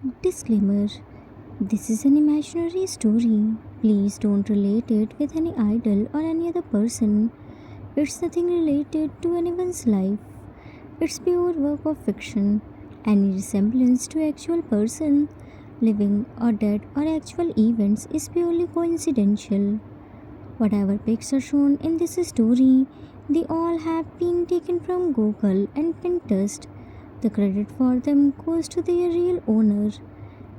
Disclaimer: this is an imaginary story. Please don't relate it with any idol or any other person. It's nothing related to anyone's life. It's pure work of fiction. Any resemblance to actual person, living or dead, or actual events is purely coincidental. Whatever pics are shown in this story, they all have been taken from Google and Pinterest. The credit for them goes to their real owner.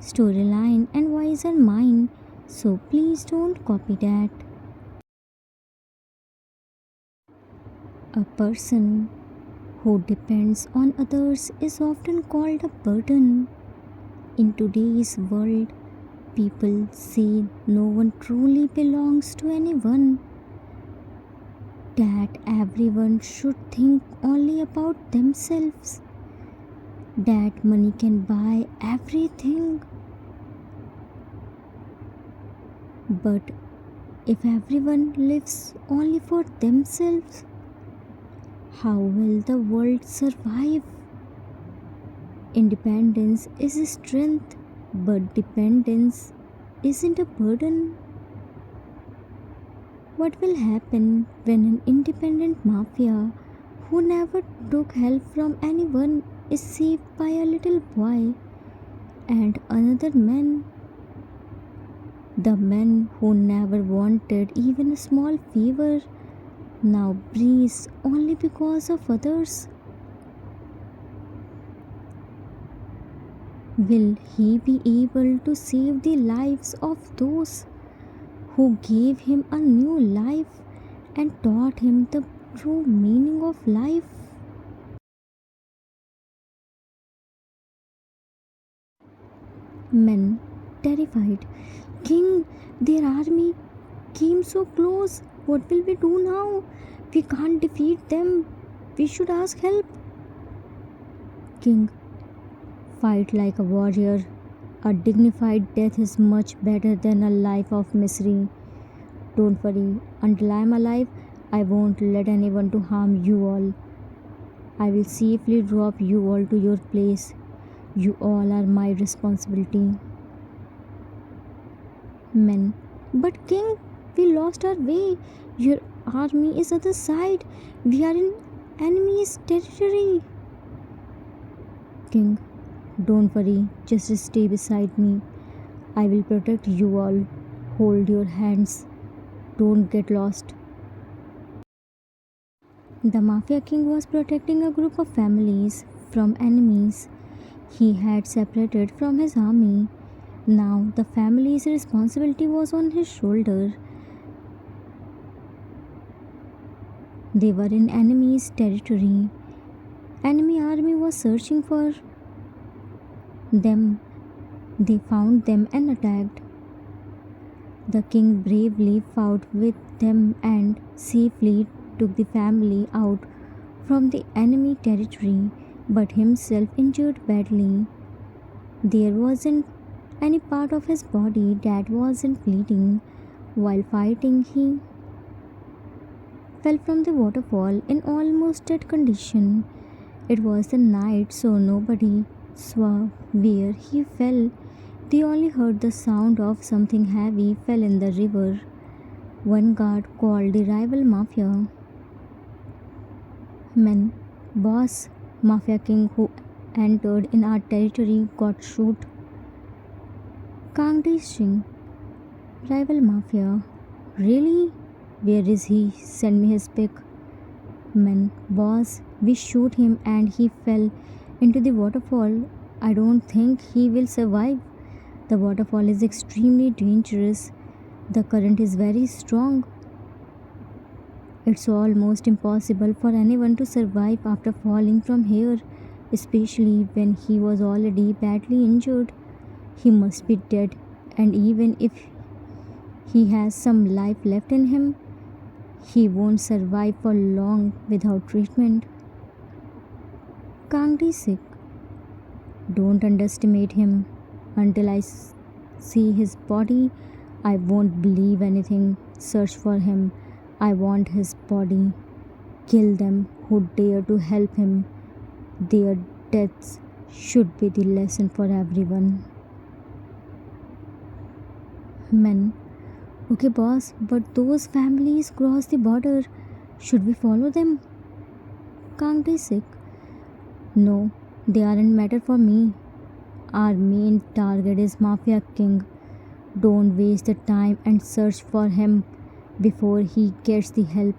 Storyline and voice are mine, so please don't copy that. A person who depends on others is often called a burden. In today's world, people say no one truly belongs to anyone, that everyone should think only about themselves, that money can buy everything. But if everyone lives only for themselves, how will the world survive? Independence is a strength, but dependence isn't a burden. What will happen when an independent mafia who never took help from anyone is saved by a little boy and another man? The man who never wanted even a small favor now breathes only because of others. Will he be able to save the lives of those who gave him a new life and taught him the true meaning of life? Men, terrified. King, their army came so close. What will we do now? We can't defeat them. We should ask help. King, fight like a warrior. A dignified death is much better than a life of misery. Don't worry, until I am alive, I won't let anyone to harm you all. I will safely drop you all to your place. You all are my responsibility. Men, but King, we lost our way. Your army is other side. We are in enemy's territory. King, don't worry, just stay beside me. I will protect you all. Hold your hands. Don't get lost. The Mafia King was protecting a group of families from enemies he had separated from his army. Now the family's responsibility was on his shoulder. They were in enemy's territory. Enemy army was searching for them. They found them and attacked. The king bravely fought with them and safely took the family out from the enemy territory, but himself injured badly. There wasn't any part of his body that wasn't bleeding. While fighting, he fell from the waterfall in almost dead condition. It was the night, so nobody saw where he fell. They only heard the sound of something heavy fell in the river. One guard called the rival mafia men, "Boss, Mafia King who entered in our territory got shot." Kangdi Singh, rival mafia. "Really? Where is he? Send me his pic." Men, "Boss, we shoot him and he fell into the waterfall. I don't think he will survive. The waterfall is extremely dangerous. The current is very strong. It's almost impossible for anyone to survive after falling from here, especially when he was already badly injured. He must be dead, and even if he has some life left in him, he won't survive for long without treatment." Kangdi Sikh, "Don't underestimate him. Until I see his body, I won't believe anything. Search for him. I want his body. Kill them who dare to help him. Their deaths should be the lesson for everyone." Men. Okay, boss, but those families cross the border. Should we follow them? Kangdi sick. No, they aren't matter for me. Our main target is Mafia King. Don't waste the time and search for him before he gets the help.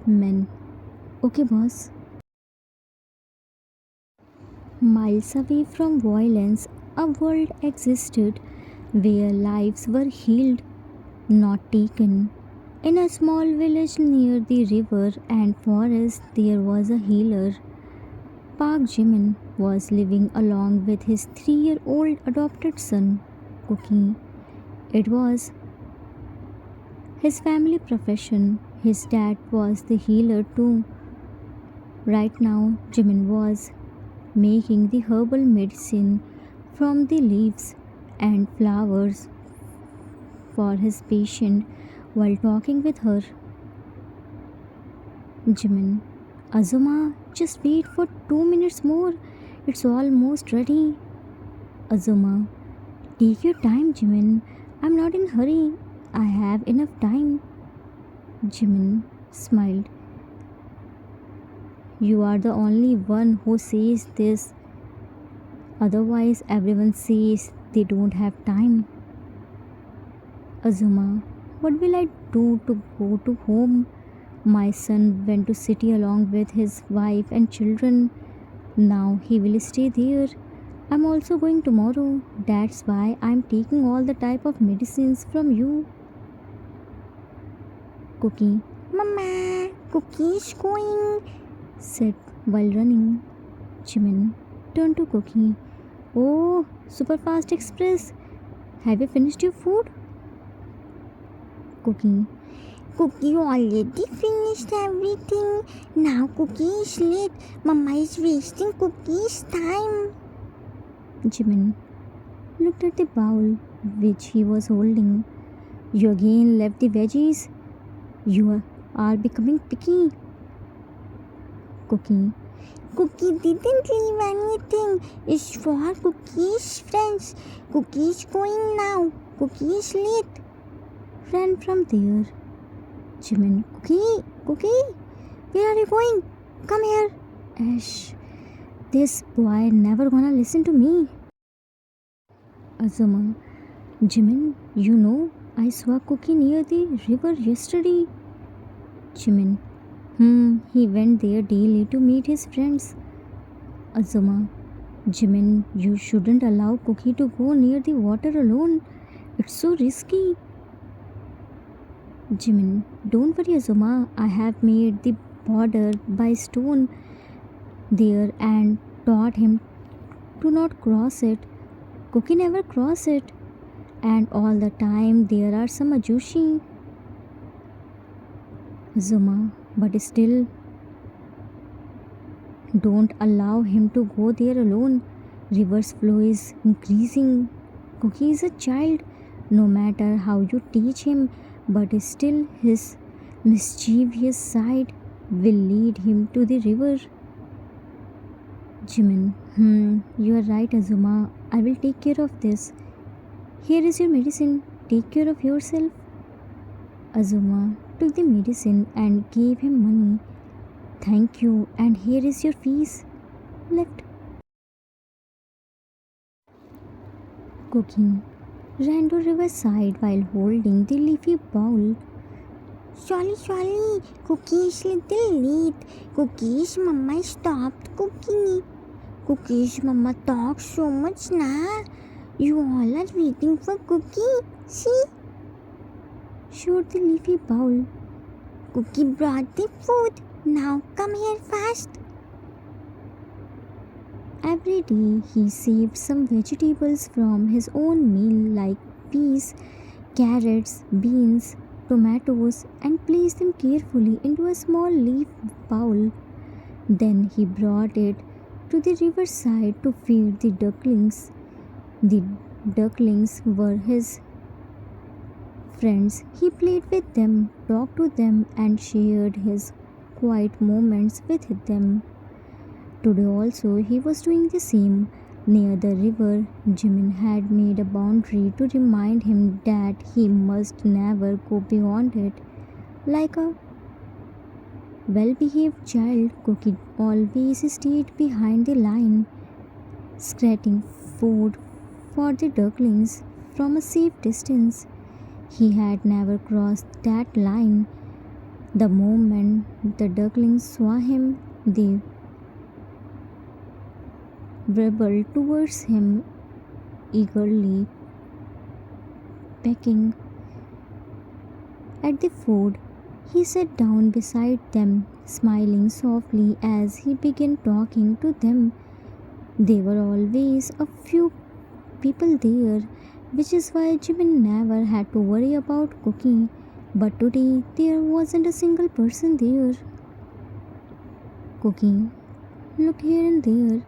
Men. Okay, boss. Miles away from violence, a world existed where lives were healed, not taken. In a small village near the river and forest, there was a healer. Park Jimin was living along with his 3-year-old adopted son, Cookie. It was his family profession. His dad was the healer too. Right now, Jimin was making the herbal medicine from the leaves and flowers for his patient while talking with her. Jimin, Azuma, just wait for 2 minutes more. It's almost ready. Azuma, take your time, Jimin. I'm not in hurry. I have enough time. Jimin smiled. You are the only one who says this. Otherwise, everyone says they don't have time. Azuma, what will I do to go to home? My son went to city along with his wife and children. Now he will stay there. I'm also going tomorrow. That's why I'm taking all the type of medicines from you. Cookie. Mama, Cookie is going, said while running. Jimin turned to Cookie. Oh, Superfast Express. Have you finished your food? Cookie. Cookie already finished everything. Now Cookie is late. Mama is wasting Cookie's time. Jimin looked at the bowl which he was holding. You again left the veggies. You are becoming picky. Cookie. Cookie didn't leave anything. It's for Cookie's friends. Cookie is going now. Cookie is late. Ran from there. Jimin. Cookie, Cookie, where are you going? Come here. Ash, this boy never gonna listen to me. Azuma. Jimin, you know, I saw Cookie near the river yesterday. Jimin. He went there daily to meet his friends. Azuma. Jimin, you shouldn't allow Cookie to go near the water alone. It's so risky. Jimin. Don't worry, Azuma. I have made the border by stone there and taught him to not cross it. Cookie never cross it. And all the time there are some Ajushi. Azuma. But still, don't allow him to go there alone. River's flow is increasing. Cookie is a child. No matter how you teach him, but still his mischievous side will lead him to the river. Jimin. You are right, Azuma. I will take care of this. Here is your medicine. Take care of yourself. Azuma took the medicine and gave him money. Thank you, and here is your fees. Left. Cookie ran to riverside while holding the leafy bowl. Sorry, Cookie's little late. Cookie's mama stopped cooking. Cookie's mama talks so much now. You all are waiting for Cookie. See? Showed the leafy bowl. Cookie brought the food. Now come here fast. Every day he saved some vegetables from his own meal like peas, carrots, beans, tomatoes and placed them carefully into a small leaf bowl. Then he brought it to the riverside to feed the ducklings. The ducklings were his friends. He played with them, talked to them and shared his quiet moments with them. Today also he was doing the same. Near the river, Jimin had made a boundary to remind him that he must never go beyond it. Like a well behaved child, Cookie always stayed behind the line, scratching food for the ducklings from a safe distance. He had never crossed that line. The moment the ducklings saw him, they wriggled towards him, eagerly pecking at the food. He sat down beside them, smiling softly as he began talking to them. There were always a few people there, which is why Jimin never had to worry about cooking. But today there wasn't a single person there. Cooking looked here and there.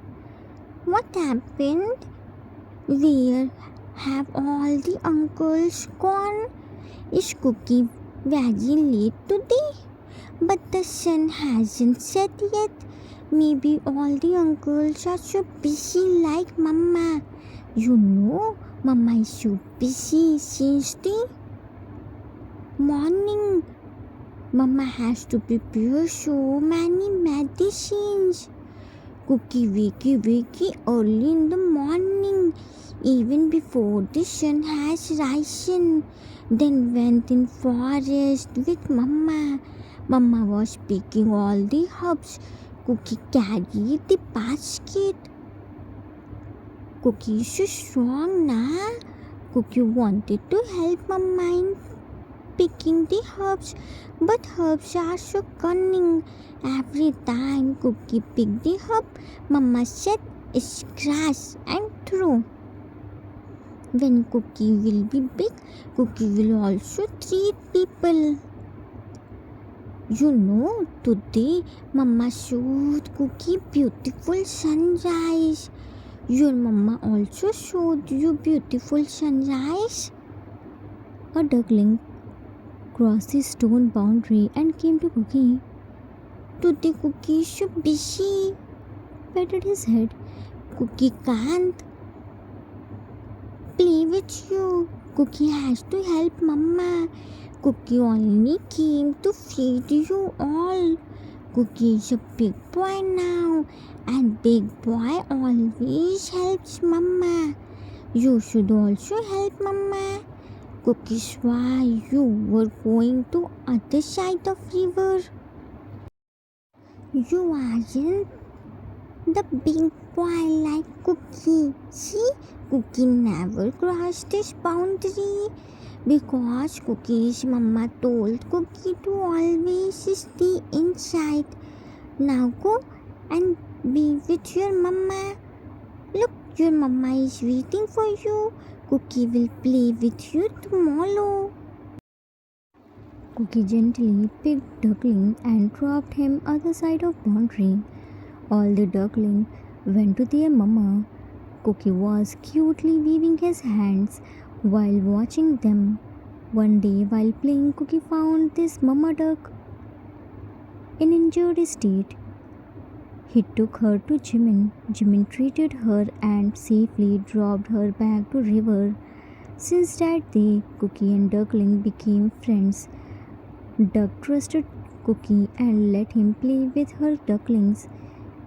What happened? Where have all the uncles gone? Is Cookie very late today? But the sun hasn't set yet. Maybe all the uncles are so busy like Mama. You know, Mama is so busy since the morning. Mama has to prepare so many medicines. Cookie wakey early in the morning, even before the sun has risen. Then went in forest with Mama. Mama was picking all the herbs. Cookie carried the basket. Cookie is so strong na. Cookie wanted to help Mama in picking the herbs, but herbs are so cunning. Every time Cookie picked the herb, Mama said, scratch and throw. When Cookie will be big, Cookie will also treat people. You know, today Mama showed Cookie beautiful sunrise. Your Mama also showed you beautiful sunrise. A duckling crossed the stone boundary and came to Cookie. Today Cookie is so busy. Patted his head. Cookie can't play with you. Cookie has to help Mama. Cookie only came to feed you all. Cookie is a big boy now, and big boy always helps Mama. You should also help Mama. Cookie, why you were going to other side of river? You aren't the big boy like Cookie. See, Cookie never crossed this boundary because Cookie's Mama told Cookie to always stay inside. Now go and be with your Mama. Look, your Mama is waiting for you. Cookie will play with you tomorrow. Cookie gently picked Duckling and dropped him other side of boundary. All the duckling went to their mama. Cookie was cutely waving his hands while watching them. One day while playing, Cookie found this mama duck in injured state. He took her to Jimin. Jimin treated her and safely dropped her back to river. Since that day, Cookie and Duckling became friends. Duck trusted Cookie and let him play with her ducklings.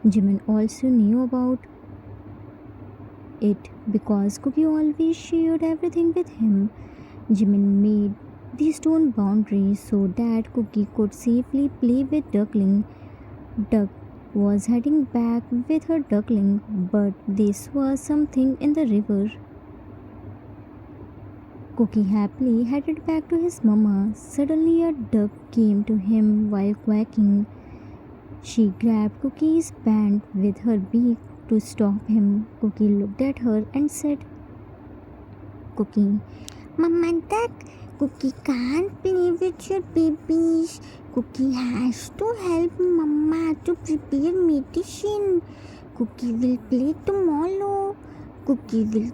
Jimin also knew about it because Cookie always shared everything with him. Jimin made the stone boundary so that Cookie could safely play with Duckling. Duck was heading back with her duckling, but they saw something in the river. Cookie happily headed back to his mama. Suddenly, a duck came to him while quacking. She grabbed Cookie's band with her beak to stop him. Cookie looked at her and said, Cookie, Mama Duck, Cookie can't play with your babies. Cookie has to help Mama to prepare medicine. Cookie will play tomorrow. Cookie will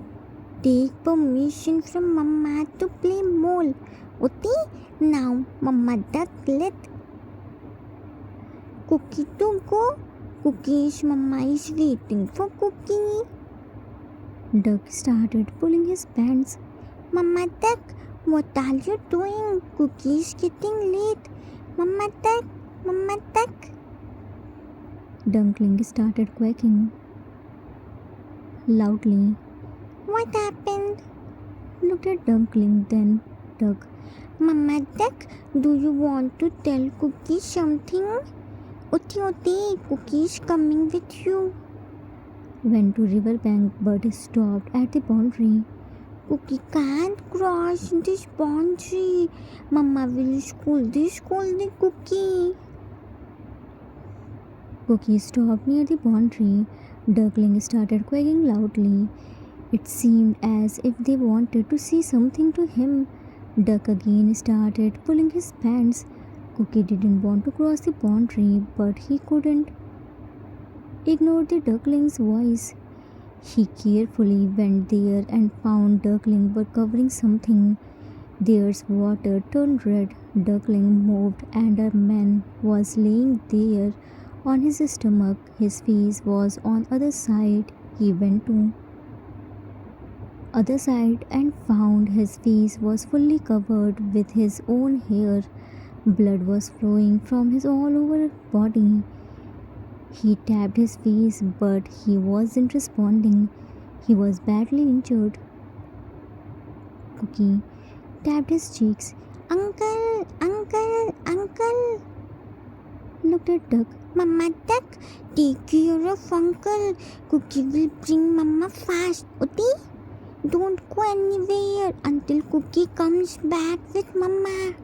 take permission from Mama to play more. Okay, now Mama Duck let Cookie to go. Cookie's Mama is waiting for Cookie. Duck started pulling his pants. Mama Duck, what are you doing? Cookie is getting late. Mama Duck, Mama Duck. Duckling started quaking loudly. What happened? Looked at Duckling, then Duck. Mama Duck, do you want to tell Cookie something? Oti Oti, Cookie is coming with you. Went to riverbank but stopped at the boundary. Cookie can't cross this boundary. Mama will scold the Cookie. Cookie stopped near the boundary. Duckling started quaking loudly. It seemed as if they wanted to say something to him. Duck again started pulling his pants. Cookie didn't want to cross the boundary, but he couldn't ignore the duckling's voice. He carefully went there and found Duckling but covering something. There's water turned red. Duckling moved and a man was laying there on his stomach. His face was on other side. He went to other side and found his face was fully covered with his own hair. Blood was flowing from his all over body. He tapped his face, but he wasn't responding. He was badly injured. Cookie tapped his cheeks. Uncle, Uncle, Uncle. Looked at Duck. Mama Duck, take care of Uncle. Cookie will bring Mama fast. Oti, don't go anywhere until Cookie comes back with Mama.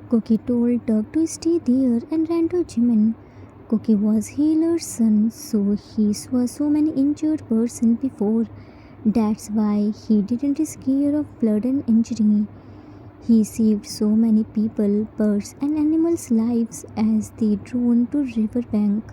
Cookie told Duck to stay there and ran to Jimin. Cookie was Healer's son, so he saw so many injured person before. That's why he didn't scare of blood and injury. He saved so many people, birds and animals' lives as they drove to riverbank.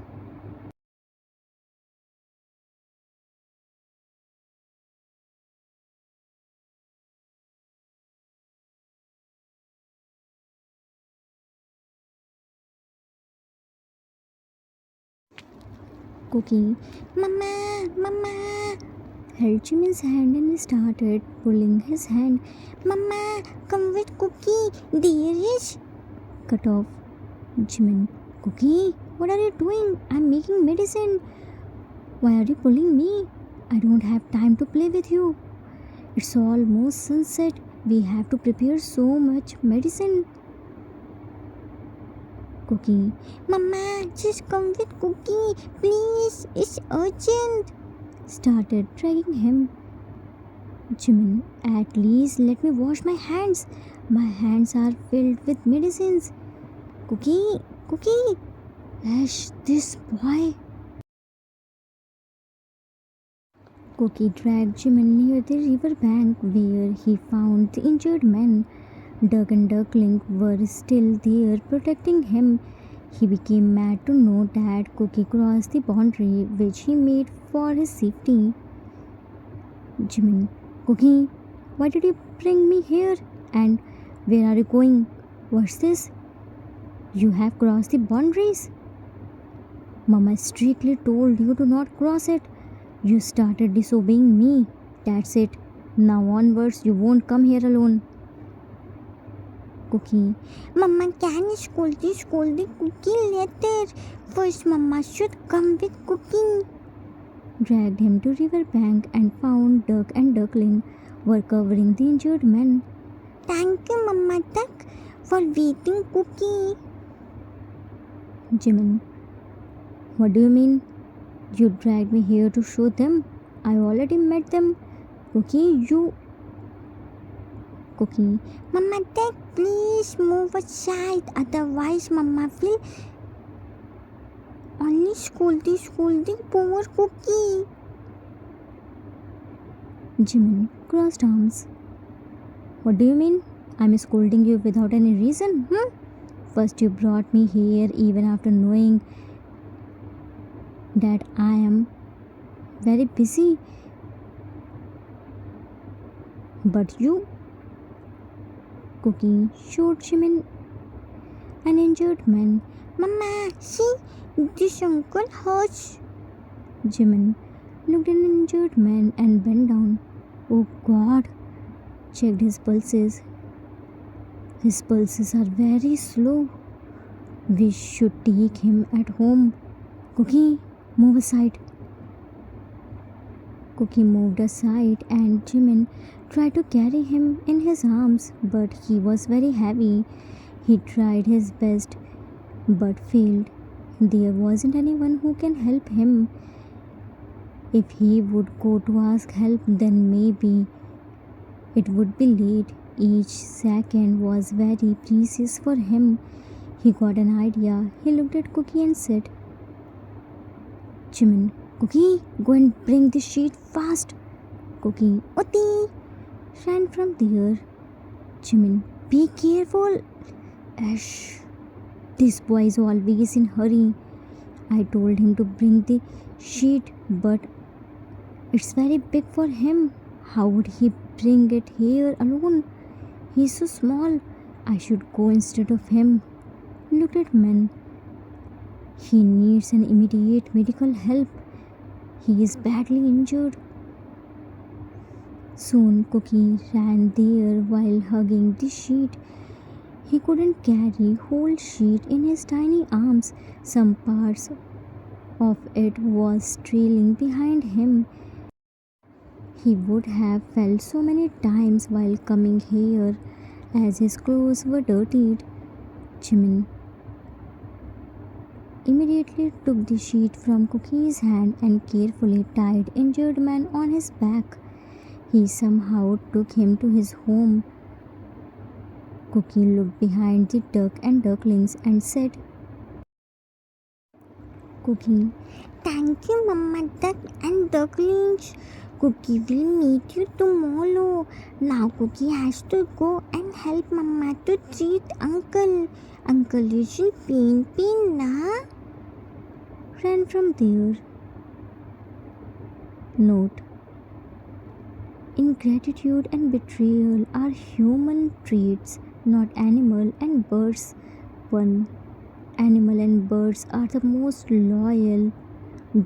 Cookie Mama, Mama. held Jimin's hand and started pulling his hand. Mama, come with Cookie. There is. Cut off Jimin. Cookie, what are you doing? I'm making medicine. Why are you pulling me? I don't have time to play with you. It's almost sunset. We have to prepare so much medicine. Cookie Mama, just come with Cookie. Please, it's urgent. started dragging him. Jimin, at least let me wash my hands. My hands are filled with medicines. Cookie, Cookie. Hush, this boy. Cookie dragged Jimin near the river bank where he found the injured man. Duck and Duckling were still there protecting him. He became mad to know that Cookie crossed the boundary which he made for his safety. Jimin, Cookie, why did you bring me here? And where are you going? What's this? You have crossed the boundaries. Mama strictly told you to not cross it. You started disobeying me. That's it. Now onwards you won't come here alone. Cookie, Mama can scold the Cookie later. First, Mama should come with Cookie. dragged him to river bank and found Duck and Duckling were covering the injured man. Thank you, Mama Duck, for waiting Cookie. Jimin, what do you mean? You dragged me here to show them? I already met them. Cookie, you... Cookie, Mama Duck, please move aside. Otherwise, Mama will only scolding poor Cookie. Jimin crossed arms. What do you mean? I'm scolding you without any reason? First you brought me here even after knowing that I am very busy. But you... Cookie showed Jimin an injured man. Mama, see, this uncle hurts. Jimin looked at an injured man and bent down. Oh God! Checked his pulses. His pulses are very slow. We should take him at home. Cookie, move aside. Cookie moved aside and Jimin tried to carry him in his arms, but he was very heavy. He tried his best but failed. There wasn't anyone who can help him. If he would go to ask help, then maybe it would be late. Each second was very precious for him. He got an idea. He looked at Cookie and said, Jimin, Cookie, go and bring the sheet fast. Cookie, Uti, ran from there. Jimin, be careful. Ash, this boy is always in hurry. I told him to bring the sheet, but it's very big for him. How would he bring it here alone? He's so small. I should go instead of him. Looked at men. He needs an immediate medical help. He is badly injured. Soon Cookie ran there while hugging the sheet. He couldn't carry whole sheet in his tiny arms. Some parts of it was trailing behind him. He would have fell so many times while coming here as his clothes were dirtied. Jimin immediately took the sheet from Cookie's hand and carefully tied injured man on his back. He somehow took him to his home. Cookie looked behind the duck and ducklings and said, Cookie, thank you, Mama Duck and Ducklings. Cookie will meet you tomorrow. Now Cookie has to go and help Mama to treat Uncle. Uncle is in pain, na? ran from there. Note: ingratitude and betrayal are human traits, not animal and birds. 1. Animal and birds are the most loyal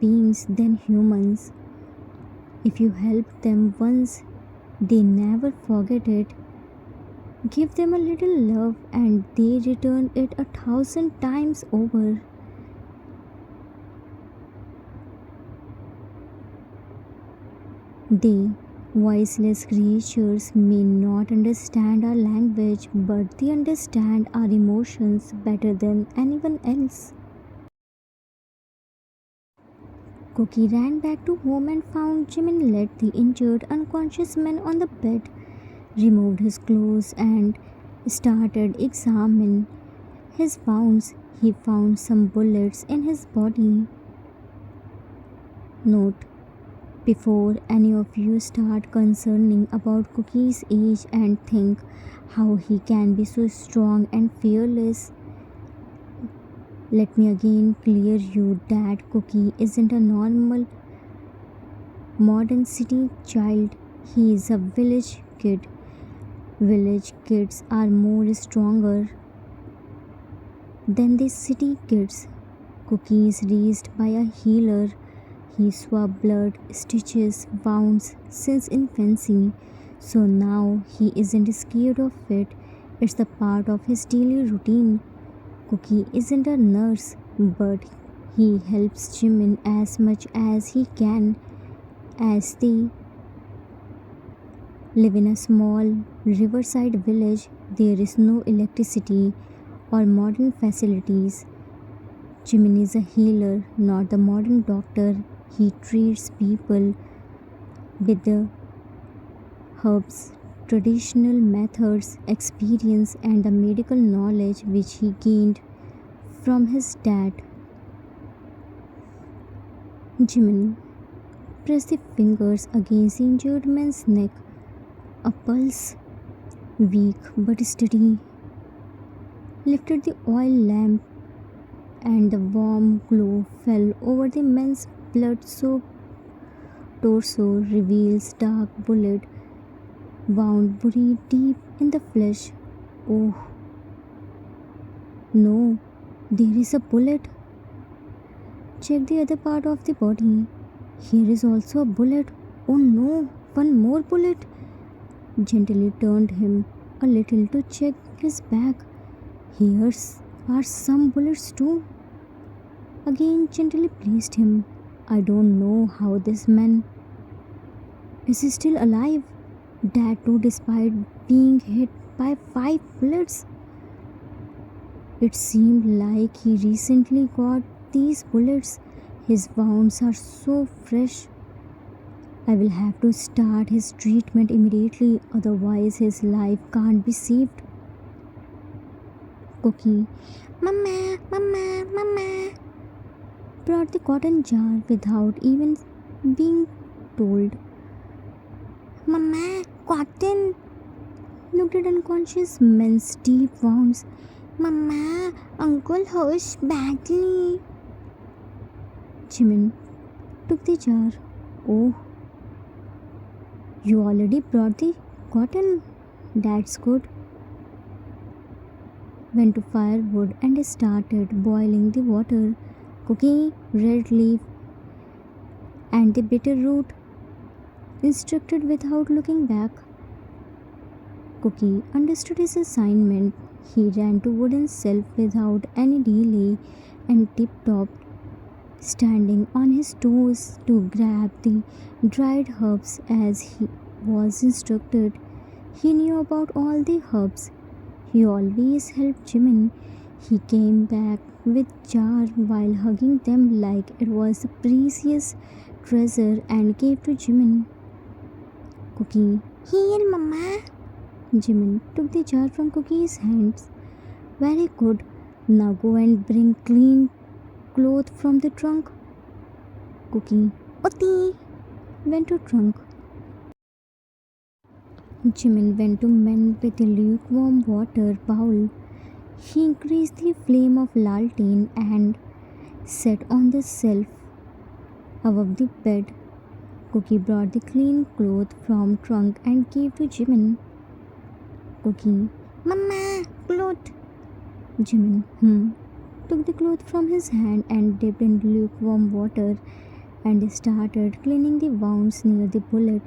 beings than humans. If you help them once, they never forget it. Give them a little love and they return it 1,000 times over. They, voiceless creatures, may not understand our language, but they understand our emotions better than anyone else. Cookie ran back to home and found Jimin laid the injured, unconscious man on the bed, removed his clothes, and started examining his wounds. He found some bullets in his body. Note: before any of you start concerning about Cookie's age and think how he can be so strong and fearless, let me again clear you that Cookie isn't a normal modern city child. He is a village kid. Village kids are more stronger than the city kids. Cookie is raised by a healer. He swabbed blood, stitches, wounds since infancy, so now he isn't scared of it. It's the part of his daily routine. Cookie isn't a nurse, but he helps Jimin as much as he can. As they live in a small riverside village, there is no electricity or modern facilities. Jimin is a healer, not the modern doctor. He treats people with the herbs, traditional methods, experience, and the medical knowledge which he gained from his dad. Jimin pressed the fingers against the injured man's neck. A pulse, weak but steady, lifted the oil lamp, and the warm glow fell over the man's blood-soaked torso, reveals dark bullet wound buried deep in the flesh. Oh no, there is a bullet. Check the other part of the body. Here is also a bullet. Oh no, one more bullet. Gently turned him a little to check his bag. Here are some bullets too. Again gently placed him. I don't know how this man is still alive. That too despite being hit by 5 bullets. It seemed like he recently got these bullets. His wounds are so fresh. I will have to start his treatment immediately, otherwise his life can't be saved. Cookie Mama, brought the cotton jar without even being told. Mama, cotton. Looked at unconscious man's deep wounds. Mama, Uncle hurts badly. Jimin took the jar. Oh, you already brought the cotton. That's good. Went to firewood and started boiling the water. Cooking red leaf and the bitter root. Instructed without looking back. Cookie understood his assignment. He ran to wooden shelf without any delay and tiptoed, standing on his toes to grab the dried herbs as he was instructed. He knew about all the herbs. He always helped Jimin. He came back with jar while hugging them like it was a precious treasure and gave to Jimin. Cookie. Here, Mama. Jimin took the jar from Cookie's hands. Very good. Now go and bring clean cloth from the trunk. Cookie Uti. went to trunk. Jimin went to men with a lukewarm water bowl. He increased the flame of lantern and set on the shelf above the bed. Cookie brought the clean cloth from trunk and gave to Jimin. Cookie Mama, cloth. Jimin took the cloth from his hand and dipped in lukewarm water and started cleaning the wounds near the bullet.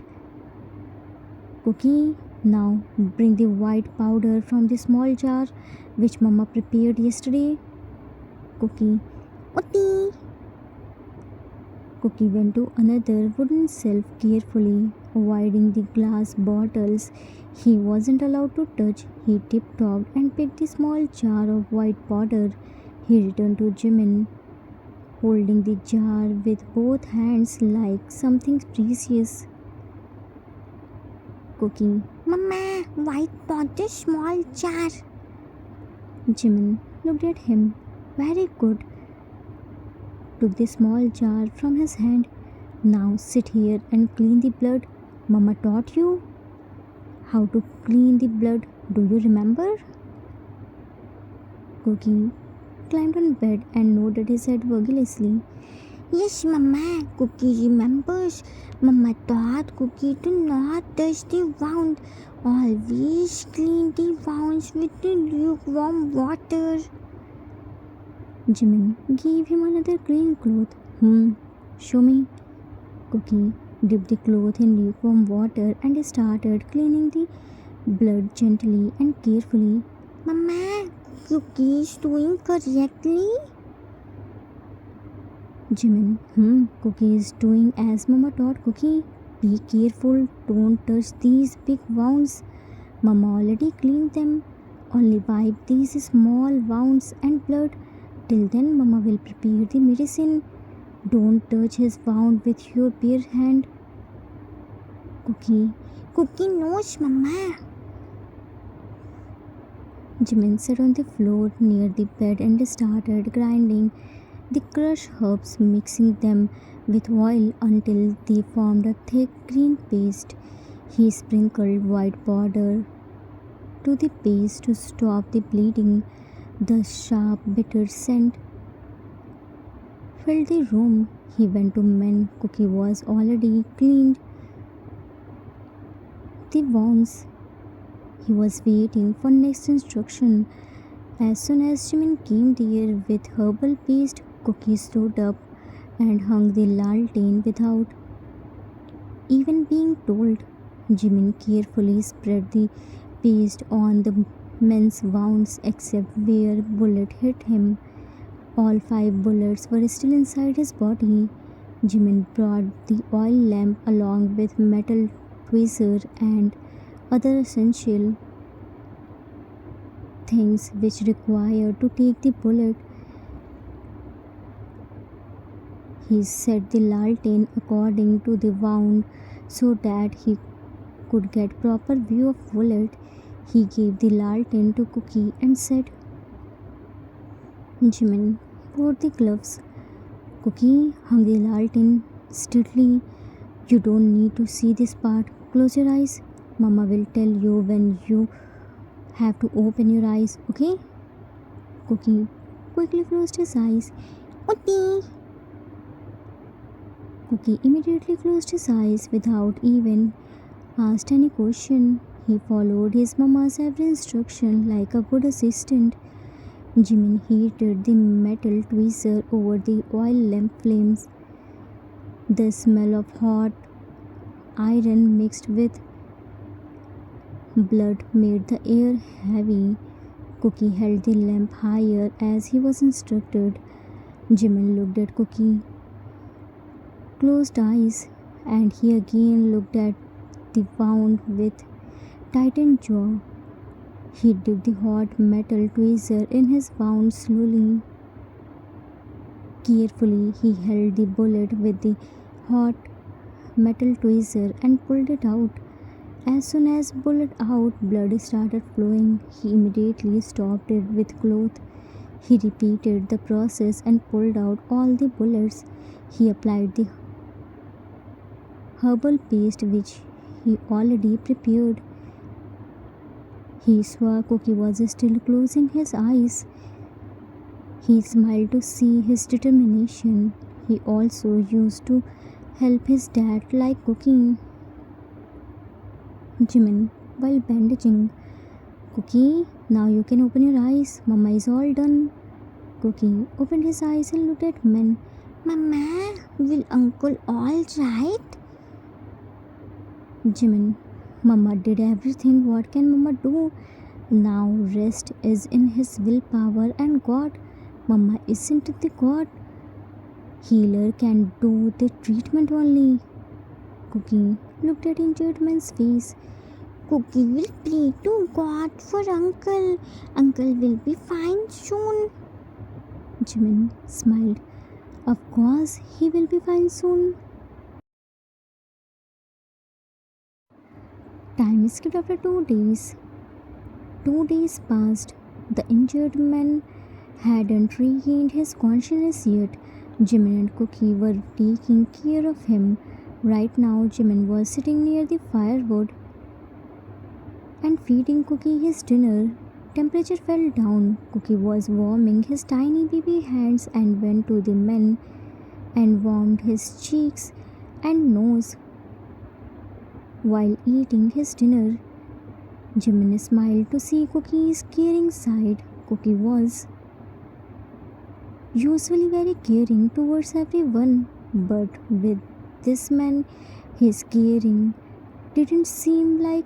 Cookie, now bring the white powder from the small jar which Mama prepared yesterday. Cookie Uti. Cookie went to another wooden shelf carefully, avoiding the glass bottles he wasn't allowed to touch. He tiptoed and picked the small jar of white powder. He returned to Jimin, holding the jar with both hands like something precious. Cookie Mama, white pot, small jar. Jimin looked at him. Very good. Took the small jar from his hand. Now sit here and clean the blood. Mama taught you how to clean the blood. Do you remember? Cookie climbed on bed and nodded his head vigorously. Yes, Mama. Cookie remembers. Mama taught Cookie to not touch the wound. Always clean the wounds with the lukewarm water. Jimin gave him another clean cloth. Show me. Cookie dipped the cloth in lukewarm water and started cleaning the blood gently and carefully. Mama, Cookie is doing correctly. Jimin, Cookie is doing as Mama taught Cookie. Be careful, don't touch these big wounds. Mama already cleaned them. Only wipe these small wounds and blood. Till then, Mama will prepare the medicine. Don't touch his wound with your bare hand. Cookie knows, Mama. Jimin sat on the floor near the bed and started grinding the crushed herbs, mixing them with oil until they formed a thick green paste. He sprinkled white powder to the paste to stop the bleeding. The sharp, bitter scent filled the room. He went to men. Cookie was already cleaned the wounds. He was waiting for next instruction. As soon as Jimin came there with herbal paste, Cookie stood up, and hung the lantern without even being told. Jimin carefully spread the paste on the men's wounds except where bullet hit him. All 5 bullets were still inside his body. Jimin brought the oil lamp along with metal tweezer and other essential things which required to take the bullet. He set the lantern according to the wound so that he could get proper view of bullet. He gave the lantern to Cookie and said, Jimin, put the gloves. Cookie hung the lantern steadily. You don't need to see this part. Close your eyes. Mama will tell you when you have to open your eyes, okay? Cookie quickly closed his eyes. Okay. Cookie immediately closed his eyes without even asked any question. He followed his mama's every instruction like a good assistant. Jimin heated the metal tweezer over the oil lamp flames. The smell of hot iron mixed with blood made the air heavy. Cookie held the lamp higher as he was instructed. Jimin looked at Cookie, closed eyes, and he again looked at the wound with tightened jaw. He dipped the hot metal tweezer in his wound slowly. Carefully, he held the bullet with the hot metal tweezer and pulled it out. As soon as bullet out, blood started flowing. He immediately stopped it with cloth. He repeated the process and pulled out all the bullets. He applied the herbal paste which he already prepared. He saw Cookie was still closing his eyes. He smiled to see his determination. He also used to help his dad like cooking. Jimin, while bandaging, Cookie, now you can open your eyes. Mama is all done. Cookie opened his eyes and looked at men. Mama, will uncle all right? Jimin, Mama did everything. What can Mama do? Now rest is in his willpower and God. Mama isn't the God. Healer can do the treatment only. Cookie looked at injured man's face. Cookie will pray to God for uncle. Uncle will be fine soon. Jimin smiled. Of course, he will be fine soon. Time skipped after 2 days. 2 days passed. The injured man hadn't regained his consciousness yet. Jimin and Cookie were taking care of him. Right now, Jimin was sitting near the firewood and feeding Cookie his dinner. Temperature fell down. Cookie was warming his tiny baby hands and went to the man and warmed his cheeks and nose while eating his dinner. Jimin smiled to see Cookie's caring side. Cookie was usually very caring towards everyone, but with this man, his caring didn't seem like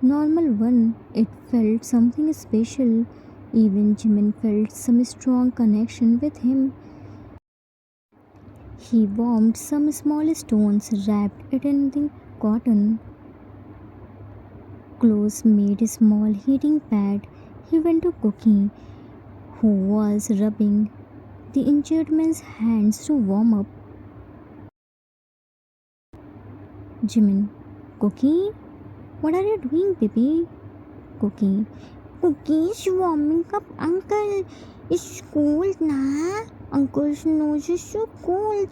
normal one. It felt something special. Even Jimin felt some strong connection with him. He warmed some small stones, wrapped it in the cotton clothes, made a small heating pad. He went to Cookie, who was rubbing the injured man's hands to warm up. Jimin, Cookie, what are you doing, baby? Cookie, Cookie is warming up uncle. It's cold na. Uncle's nose is so cold.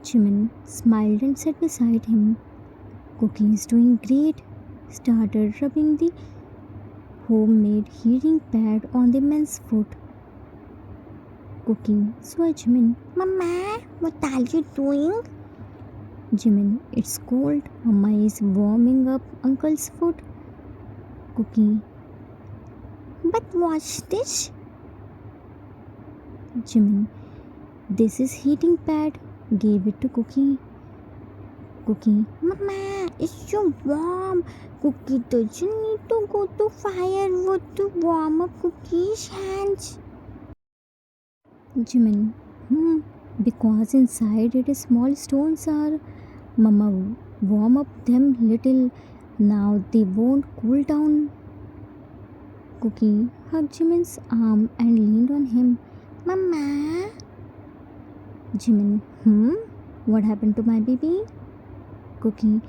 Jimin smiled and sat beside him. Cookie is doing great. Started rubbing the homemade heating pad on the man's foot. Cookie saw Jimin. Mama, what are you doing? Jimin, it's cold. Mama is warming up uncle's foot. Cookie, But what's this? Jimin, This is heating pad. Gave it to Cookie. Cookie. Mama, it's so warm. Cookie doesn't need to go to firewood to warm up Cookie's hands. Jimin. Because inside it small stones are. Mama, warm up them little. Now they won't cool down. Cookie hugged Jimin's arm and leaned on him. Mama, Jimin. What happened to my baby? Cookie.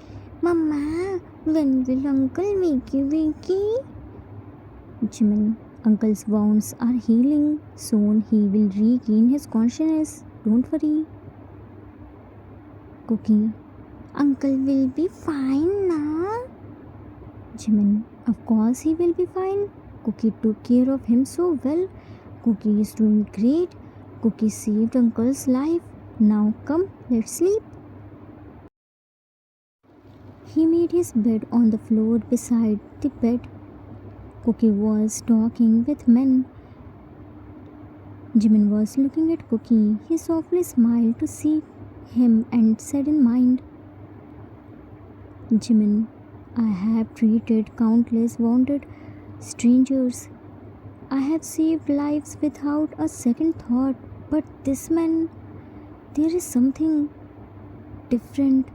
Mama, when will Uncle Wakey? Jimin. Uncle's wounds are healing. Soon he will regain his consciousness. Don't worry. Cookie. Uncle will be fine now. Jimin. Of course he will be fine. Cookie took care of him so well. Cookie is doing great. Cookie saved Uncle's life. Now come, let's sleep. He made his bed on the floor beside the bed. Cookie was talking with men. Jimin was looking at Cookie. He softly smiled to see him and said in mind, Jimin, I have treated countless wounded strangers. I have saved lives without a second thought. But this man, there is something different.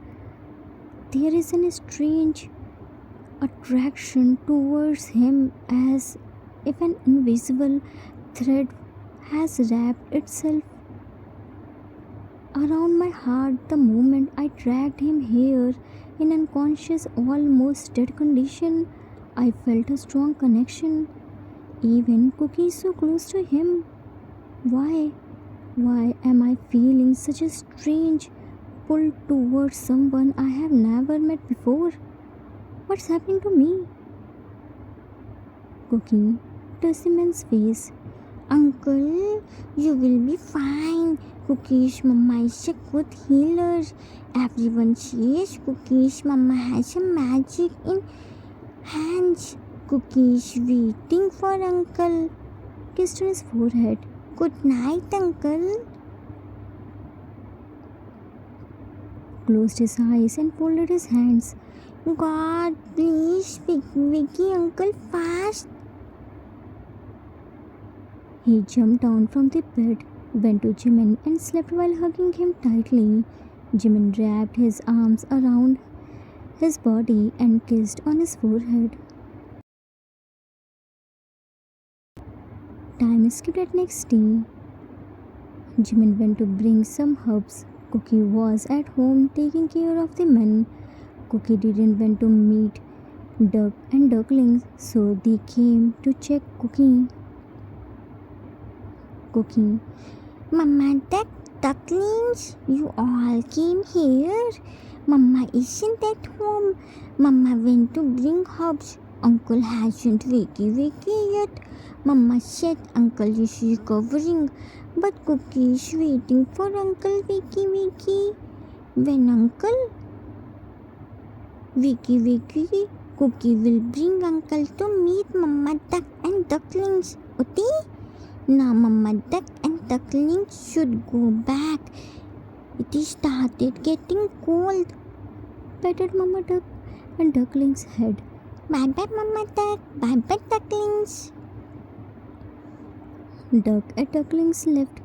There is a strange attraction towards him, as if an invisible thread has wrapped itself around my heart the moment I dragged him here in unconscious, almost dead condition. I felt a strong connection. Even Cookie is so close to him. Why? Why am I feeling such a strange pull towards someone I have never met before? What's happening to me? Cookie touched the man's face. Uncle, you will be fine. Cookie's mama is a good healer. Everyone says Cookie's mama has a magic in hands. Cookie is waiting for Uncle. Kissed on his forehead. Good night, Uncle. Closed his eyes and folded his hands. God, please Vicky Uncle fast. He jumped down from the bed, went to Jimin and slept while hugging him tightly. Jimin wrapped his arms around his body and kissed on his forehead. Time skipped at next day. Jimin went to bring some herbs. Cookie was at home taking care of the men. Cookie didn't want to meet Duck and Ducklings, so they came to check Cookie. Cookie. Mama, that ducklings, you all came here. Mama isn't at home. Mama went to bring herbs. Uncle hasn't wakey yet. Mama said Uncle is recovering, but Cookie is waiting for Uncle wakey. When Uncle wakey, Cookie will bring Uncle to meet Mama Duck and Ducklings. Uti? Now Mama Duck and Ducklings should go back. It is started getting cold. Patted Mama Duck and Duckling's head. Bye bye Mama Duck. Bye bye Ducklings. Duck and Ducklings left.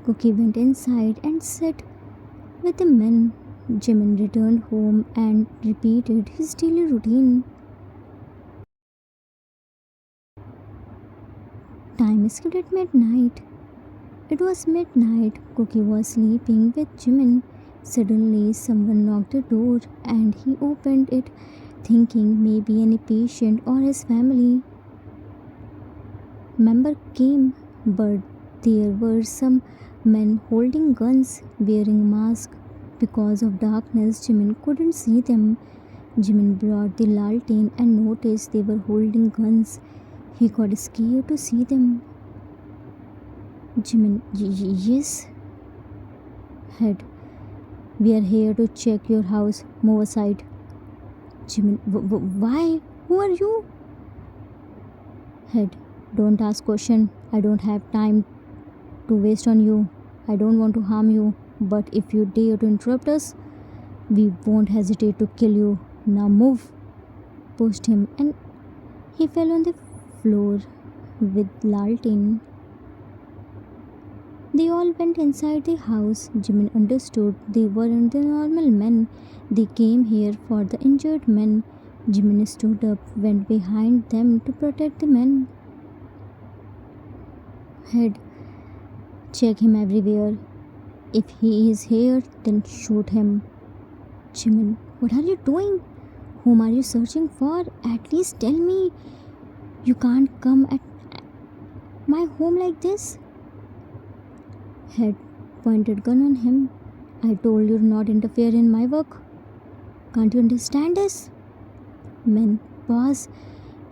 Cookie went inside and sat with the men. Jimin returned home and repeated his daily routine. Time skipped at midnight. It was midnight. Cookie was sleeping with Jimin. Suddenly, someone knocked the door and he opened it, thinking maybe any patient or his family member came, but there were some men holding guns, wearing masks. Because of darkness, Jimin couldn't see them. Jimin brought the lantern and noticed they were holding guns. He got scared to see them. Jimin, yes? Head, we are here to check your house. Move aside. Jimin, why? Who are you? Head, don't ask question. I don't have time to waste on you. I don't want to harm you, but if you dare to interrupt us, we won't hesitate to kill you. Now move. Pushed him, and he fell on the floor with Laltin. They all went inside the house. Jimin understood they weren't the normal men. They came here for the injured men. Jimin stood up, went behind them to protect the men. Head, check him everywhere. If he is here, then shoot him. Jimin, what are you doing? Whom are you searching for? At least tell me. You can't come at my home like this. Head pointed gun on him. I told you not interfere in my work. Can't you understand this? Men, boss,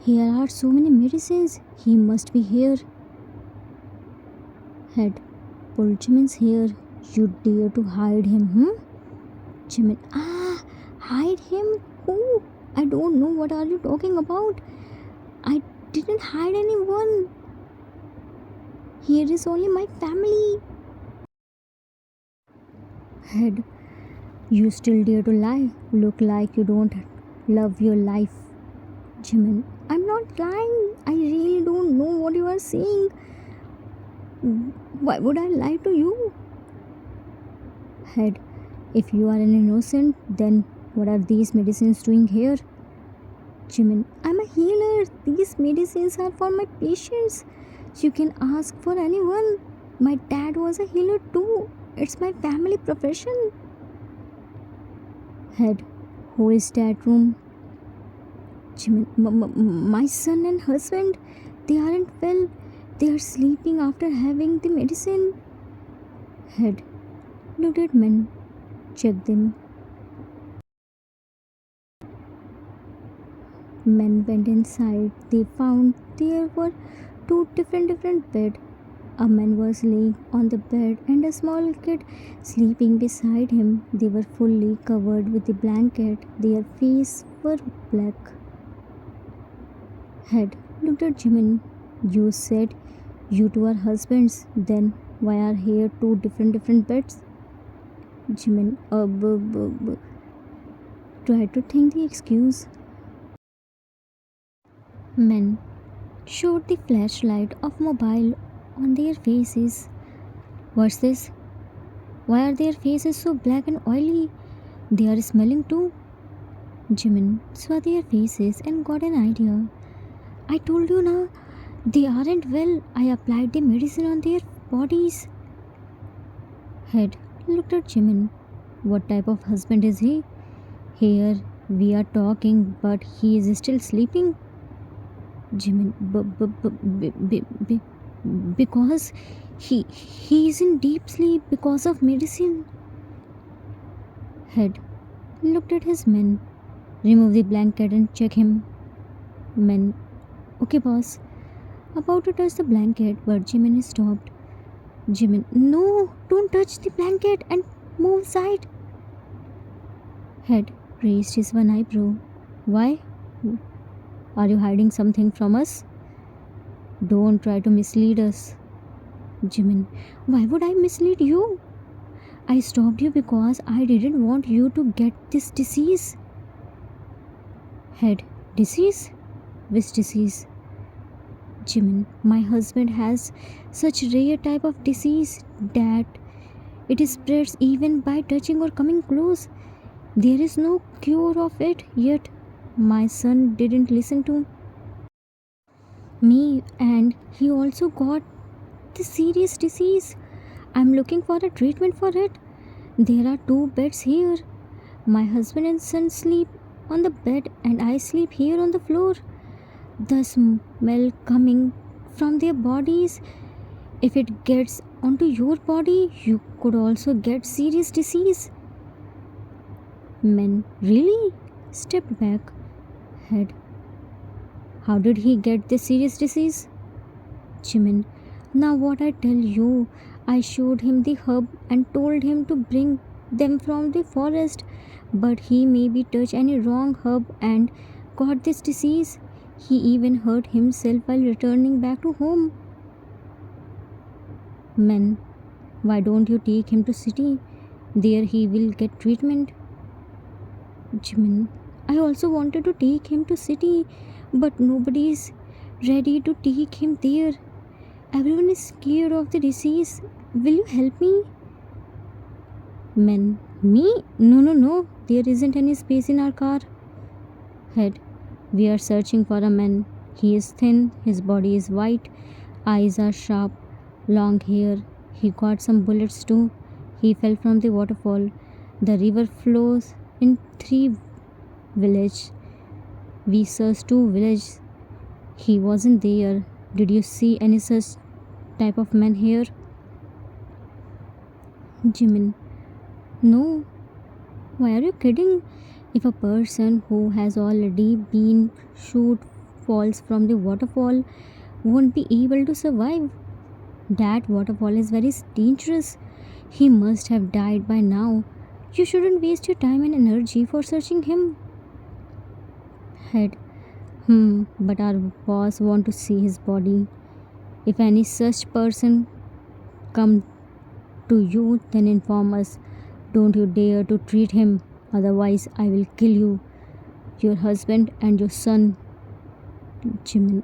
here are so many medicines. He must be here. Head, pull Jimin's hair. You dare to hide him, Jimin, hide him? Who? I don't know what are you talking about. I didn't hide anyone. Here is only my family. Head, you still dare to lie? Look like you don't love your life. Jimin, I'm not lying. I really don't know what you are saying. Why would I lie to you? Head, if you are an innocent, then what are these medicines doing here? Jimin, I'm a healer. These medicines are for my patients. You can ask for anyone. My dad was a healer too. It's my family profession. Head, who is that room? Jimin, my son and husband, they aren't well. They are sleeping after having the medicine. Head, looked at men, checked them. Men went inside. They found there were two different beds. A man was laying on the bed and a small kid sleeping beside him. They were fully covered with the blanket. Their faces were black. Head looked at Jimin. You said you two are husbands. Then why are here two different beds? Jimin tried to think the excuse. Men showed the flashlight of mobile on their faces. What's this? Why are their faces so black and oily? They are smelling too. Jimin saw their faces and got an idea. I told you now, they aren't well. I applied the medicine on their bodies. Head looked at Jimin. What type of husband is he? Here we are talking, but he is still sleeping. Jimin, because he is in deep sleep because of medicine. Head looked at his men. Remove the blanket and check him. Men, okay boss. About to touch the blanket, but Jimin stopped. Jimin, no, don't touch the blanket and move aside. Head raised his one eyebrow. Why? Are you hiding something from us? Don't try to mislead us. Jimin, why would I mislead you? I stopped you because I didn't want you to get this disease. Head, disease? Which disease? Jimin, my husband has such rare type of disease that it spreads even by touching or coming close. There is no cure of it yet. My son didn't listen to me and he also got the serious disease. I'm looking for a treatment for it. There are two beds here. My husband and son sleep on the bed and I sleep here on the floor. The smell coming from their bodies, if it gets onto your body, you could also get serious disease. Men, really? Stepped back. Head, how did he get this serious disease? Jimin, now what I tell you, I showed him the herb and told him to bring them from the forest, but he maybe touched any wrong herb and got this disease. He even hurt himself while returning back to home. Men, why don't you take him to city? There he will get treatment. Jimin, I also wanted to take him to city, but nobody is ready to take him there. Everyone is scared of the disease. Will you help me? Men, me? No, no, no. There isn't any space in our car. Head, we are searching for a man. He is thin, his body is white, eyes are sharp, long hair. He got some bullets too. He fell from the waterfall. The river flows in 3 villages. We searched 2 villages. He wasn't there. Did you see any such type of man here? Jimin, no. Why are you kidding? If a person who has already been shot falls from the waterfall won't be able to survive. That waterfall is very dangerous. He must have died by now. You shouldn't waste your time and energy for searching him. Head, but our boss want to see his body. If any such person come to you, then inform us. Don't you dare to treat him, otherwise I will kill you, your husband and your son. Jimin,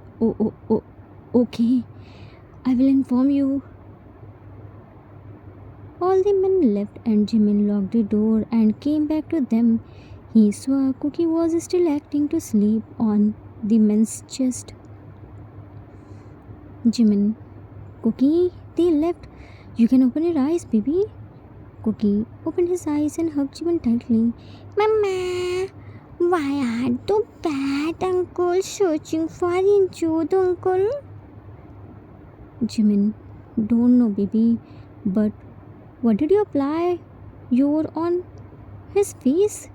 okay. I will inform you. All the men left and Jimin locked the door and came back to them. He saw Cookie was still acting to sleep on the man's chest. Jimin, Cookie, they left. You can open your eyes, baby. Cookie opened his eyes and hugged Jimin tightly. Mama, why are the bad uncle searching for injured uncle? Jimin, don't know, baby, but what did you apply? You're on his face.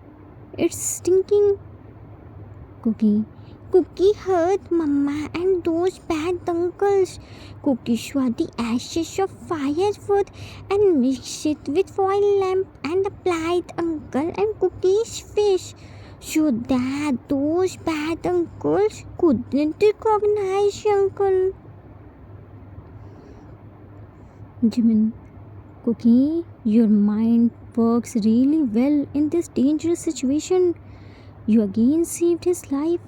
It's stinking. Cookie hurt Mama and those bad uncles. Cookie saw the ashes of firewood and mixed it with foil lamp and applied Uncle and Cookie's face so that those bad uncles couldn't recognize Uncle. Jimin, Cookie, your mind works really well in this dangerous situation. You again saved his life.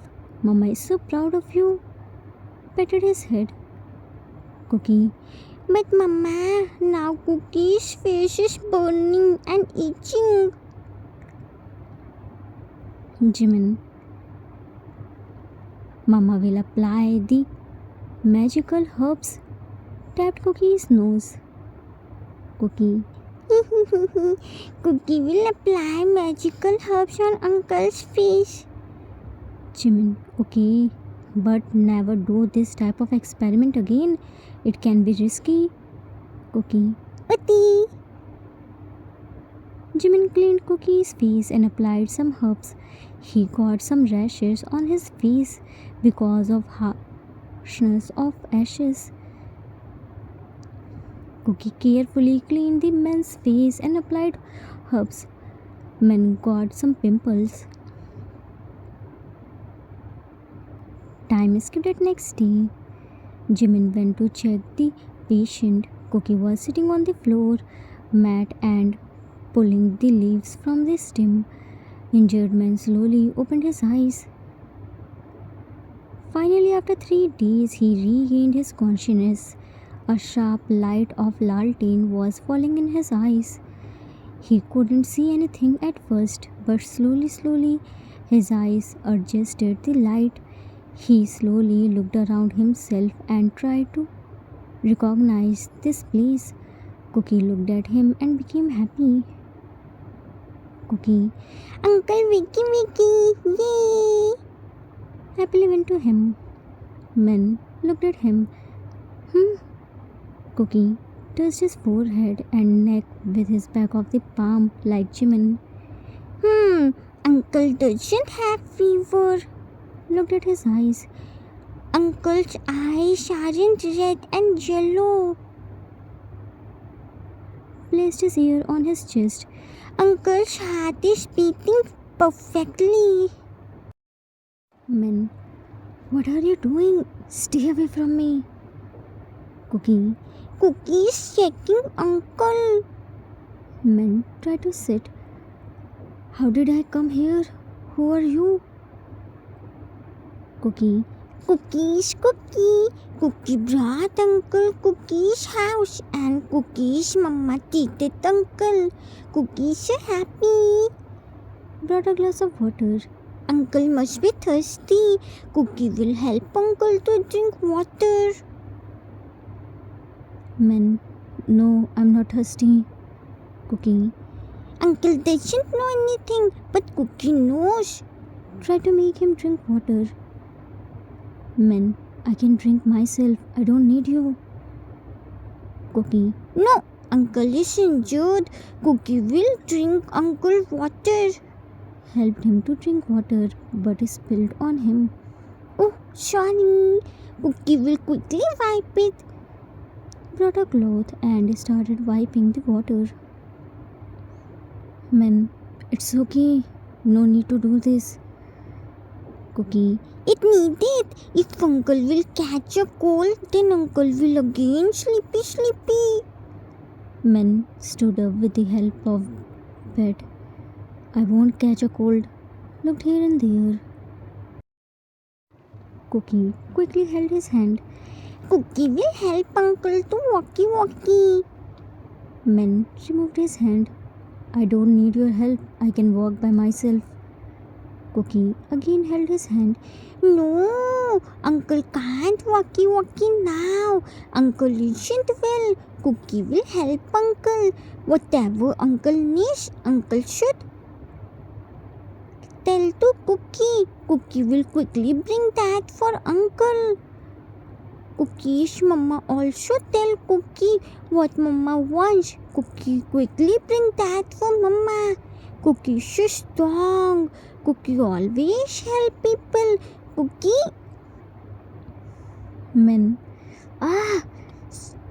Mama is so proud of you. Patted his head. Cookie, But Mama, now Cookie's face is burning and itching. Jimin, Mama will apply the magical herbs. Tapped Cookie's nose. Cookie, Cookie will apply magical herbs on Uncle's face. Jimin, okay, but never do this type of experiment again. It can be risky. Cookie. Uti. Jimin cleaned Cookie's face and applied some herbs. He got some rashes on his face because of harshness of ashes. Cookie carefully cleaned the man's face and applied herbs. Man got some pimples. Time skipped at next day. Jimin went to check the patient. Cookie was sitting on the floor mat and pulling the leaves from the stem. Injured man slowly opened his eyes. Finally, after 3 days, he regained his consciousness. A sharp light of lantern was falling in his eyes. He couldn't see anything at first, but slowly, his eyes adjusted the light. He slowly looked around himself and tried to recognize this place. Cookie looked at him and became happy. Cookie Uncle Vicky, yay! happily went to him. Men looked at him. Cookie touched his forehead and neck with his back of the palm like Jimin. Uncle doesn't have fever. Looked at his eyes. Uncle's eyes aren't red and yellow. Placed his ear on his chest. Uncle's heart is beating perfectly. Men, what are you doing? Stay away from me. Cookie, Cookie is shaking uncle. Men try to sit. How did I come here? Who are you? Cookie. Cookie's cookie. Cookie brought uncle Cookie's house and Cookie's mama treated uncle. Cookie so happy. Brought a glass of water. Uncle must be thirsty. Cookie will help uncle to drink water. Men. No, I'm not thirsty. Cookie. Uncle doesn't know anything, but Cookie knows. Try to make him drink water. Men. I can drink myself. I don't need you. Cookie. No, uncle is injured. Cookie will drink uncle water. Helped him to drink water, but spilled on him. Oh, sorry. Cookie will quickly wipe it. Brought a cloth and started wiping the water. Men. It's okay. No need to do this. Cookie. It needed. If uncle will catch a cold, then uncle will again sleepy. Men stood up with the help of bed. I won't catch a cold. Looked here and there. Cookie quickly held his hand. Cookie will help uncle to walkie. Men removed his hand. I don't need your help. I can walk by myself. Cookie again held his hand. No, uncle can't walkie now. Uncle isn't well. Cookie will help uncle. Whatever uncle needs, uncle should tell to Cookie. Cookie will quickly bring that for uncle. Cookie's mama also tell Cookie what mama wants. Cookie quickly bring that for mama. Cookie so strong. Cookie always help people. Cookie. Men.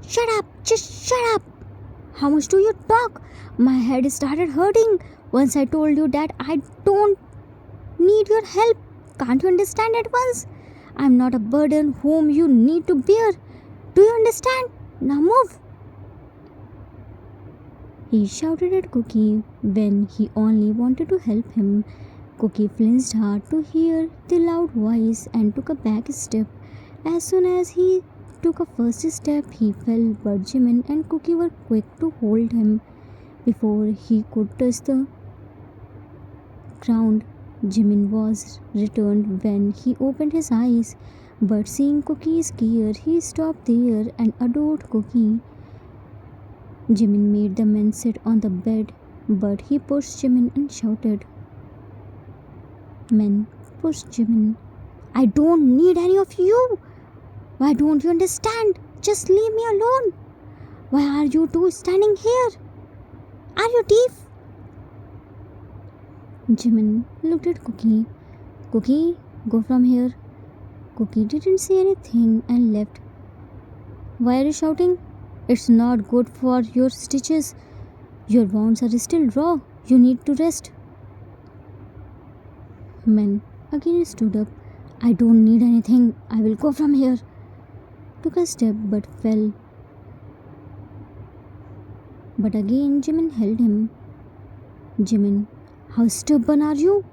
Shut up. Just shut up. How much do you talk? My head started hurting once I told you that I don't need your help. Can't you understand at once? I'm not a burden whom you need to bear. Do you understand? Now move. He shouted at Cookie when he only wanted to help him. Cookie flinched hard to hear the loud voice and took a back step. As soon as he took a first step, he fell, but Jimin and Cookie were quick to hold him before he could touch the ground. Jimin was returned when he opened his eyes, but seeing Cookie scared, he stopped there and adored Cookie. Jimin made the men sit on the bed, but he pushed Jimin and shouted. Men pushed Jimin. I don't need any of you. Why don't you understand? Just leave me alone. Why are you two standing here? Are you deaf? Jimin looked at Cookie. Cookie, go from here. Cookie didn't say anything and left. Why are you shouting? It's not good for your stitches. Your wounds are still raw. You need to rest. Men again stood up. I don't need anything. I will go from here. Took a step but fell. But again Jimin held him. Jimin, how stubborn are you?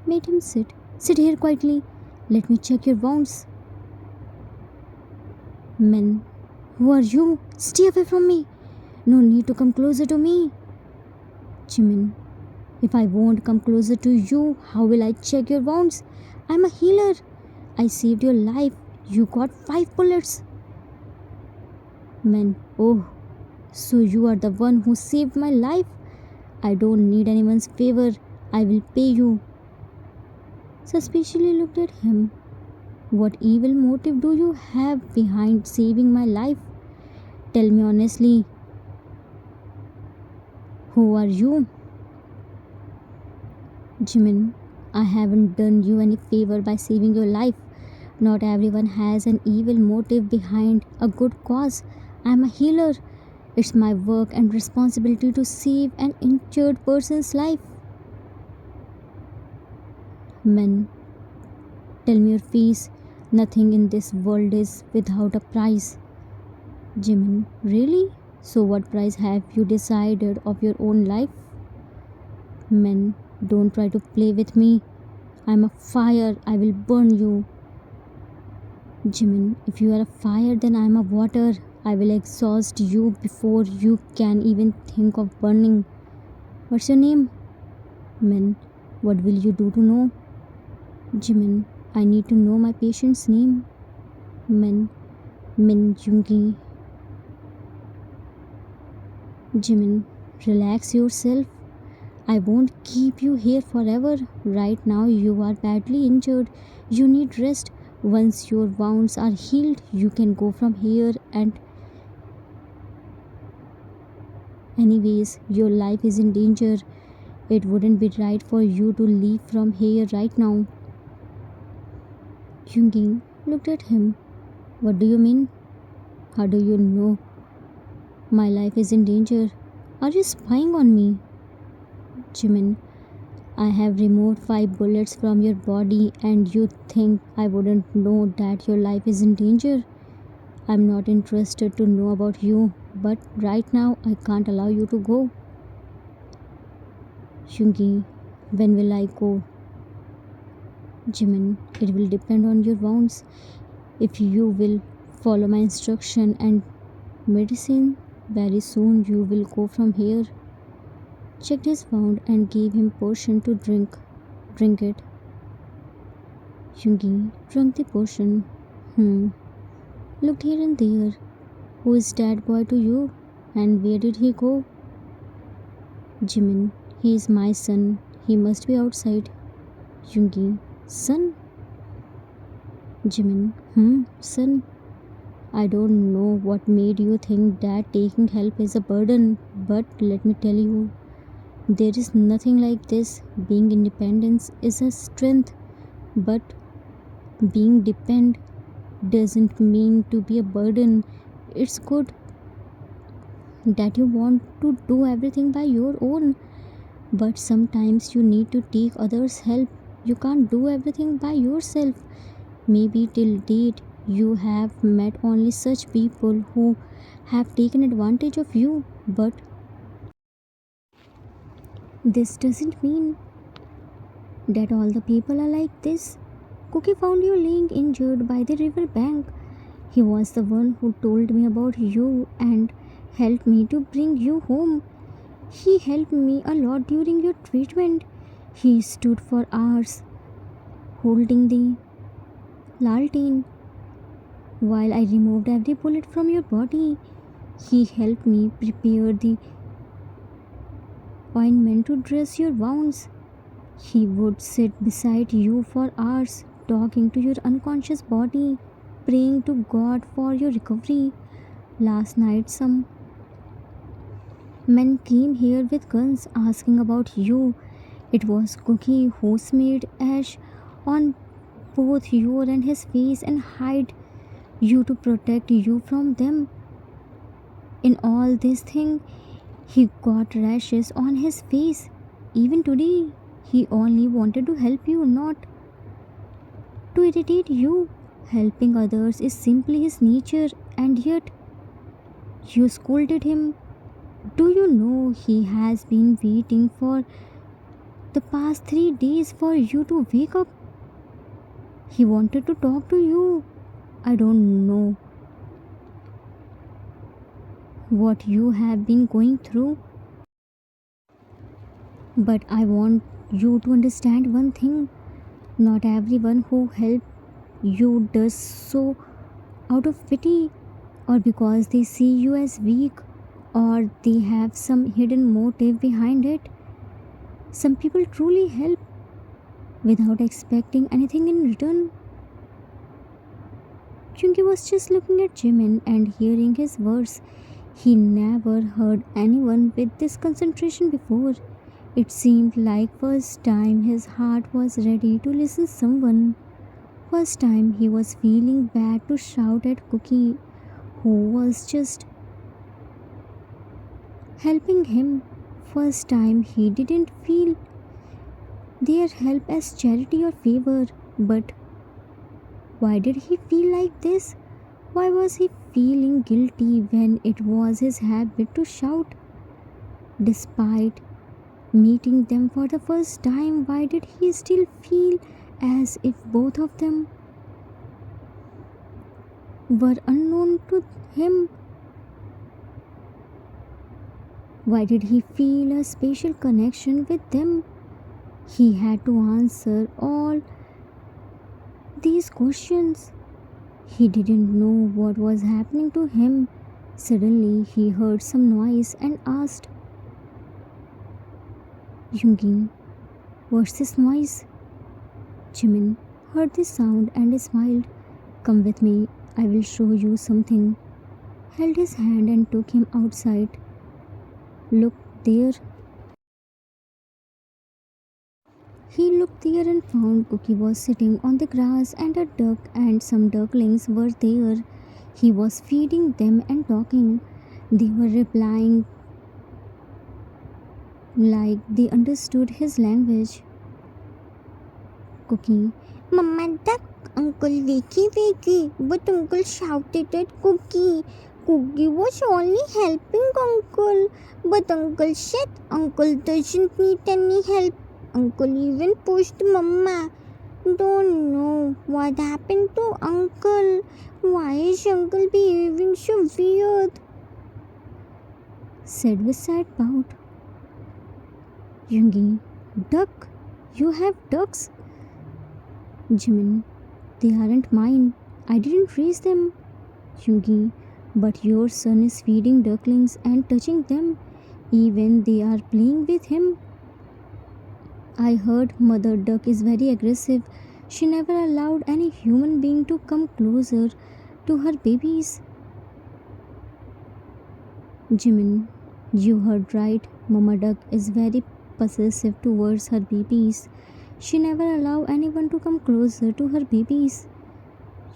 Made him sit. Sit here quietly. Let me check your wounds. Men, who are you? Stay away from me. No need to come closer to me. Jimin, if I won't come closer to you, how will I check your wounds? I'm a healer. I saved your life. You got 5 bullets. Men, oh, so you are the one who saved my life. I don't need anyone's favor. I will pay you. Suspiciously looked at him. What evil motive do you have behind saving my life? Tell me honestly. Who are you? Jimin, I haven't done you any favor by saving your life. Not everyone has an evil motive behind a good cause. I am a healer. It's my work and responsibility to save an injured person's life. Men, tell me your fees. Nothing in this world is without a price. Jimin, really? So, what price have you decided of your own life? Men, don't try to play with me. I'm a fire, I will burn you. Jimin, if you are a fire, then I'm a water. I will exhaust you before you can even think of burning. What's your name? Min, what will you do to know? Jimin, I need to know my patient's name. Min, Min Jungi. Jimin, relax yourself. I won't keep you here forever. Right now, you are badly injured. You need rest. Once your wounds are healed, you can go from here. And, anyways, your life is in danger. It wouldn't be right for you to leave from here right now. Jungi looked at him. What do you mean? How do you know my life is in danger? Are you spying on me? Jimin, I have removed 5 bullets from your body and you think I wouldn't know that your life is in danger? I'm not interested to know about you, but right now I can't allow you to go. Jungi, when will I go? Jimin, it will depend on your wounds. If you will follow my instruction and medicine, very soon you will go from here. Checked his wound and gave him potion to drink. Drink it. Jungi drank the potion. Looked here and there. Who is that boy to you? And where did he go? Jimin, he is my son. He must be outside. Jungi, son? Jimin, son. I don't know what made you think that taking help is a burden, but let me tell you, there is nothing like this. Being independent is a strength, but being dependent doesn't mean to be a burden. It's good that you want to do everything by your own, but sometimes you need to take others' help. You can't do everything by yourself. Maybe till date you have met only such people who have taken advantage of you, but this doesn't mean that all the people are like this. Cookie found you laying injured by the river bank. He was the one who told me about you and helped me to bring you home. He helped me a lot during your treatment. He stood for hours holding the laltane while I removed every bullet from your body. He helped me prepare the ointment to dress your wounds. He would sit beside you for hours, talking to your unconscious body, praying to God for your recovery. Last night, some men came here with guns asking about you. It was Cookie who smeared ash on both your and his face and hid you to protect you from them. In all this thing, he got rashes on his face. Even today, he only wanted to help you, not to irritate you. Helping others is simply his nature, and yet you scolded him. Do you know he has been waiting for the past 3 days for you to wake up? He wanted to talk to you. I don't know what you have been going through, but I want you to understand one thing. Not everyone who helps you does so out of pity or because they see you as weak or they have some hidden motive behind it. Some people truly help without expecting anything in return. Chunki was just looking at Jimin and hearing his words. He never heard anyone with this concentration before. It seemed like first time his heart was ready to listen someone. First time he was feeling bad to shout at Cookie, who was just helping him. First time he didn't feel their help as charity or favor. But why did he feel like this? Why was he feeling guilty when it was his habit to shout? Despite meeting them for the first time, why did he still feel as if both of them were unknown to him? Why did he feel a special connection with them? He had to answer all these questions. He didn't know what was happening to him. Suddenly, he heard some noise and asked, Yoongi, what's this noise? Jimin heard this sound and smiled. Come with me, I will show you something. Held his hand and took him outside. Look there. He looked there and found Cookie was sitting on the grass and a duck and some ducklings were there. He was feeding them and talking. They were replying like they understood his language. Cookie, Mama duck, Uncle wakey wakey, but Uncle shouted at Cookie. Cookie was only helping Uncle, but Uncle said Uncle doesn't need any help. Uncle even pushed Mama. Don't know what happened to Uncle. Why is Uncle behaving so weird? said with sad pout. Yoongi, duck, you have ducks? Jimin, they aren't mine. I didn't raise them. Yoongi, but your son is feeding ducklings and touching them. Even they are playing with him. I heard Mother Duck is very aggressive. She never allowed any human being to come closer to her babies. Jimin, you heard right. Mama Duck is very possessive towards her babies. She never allow anyone to come closer to her babies.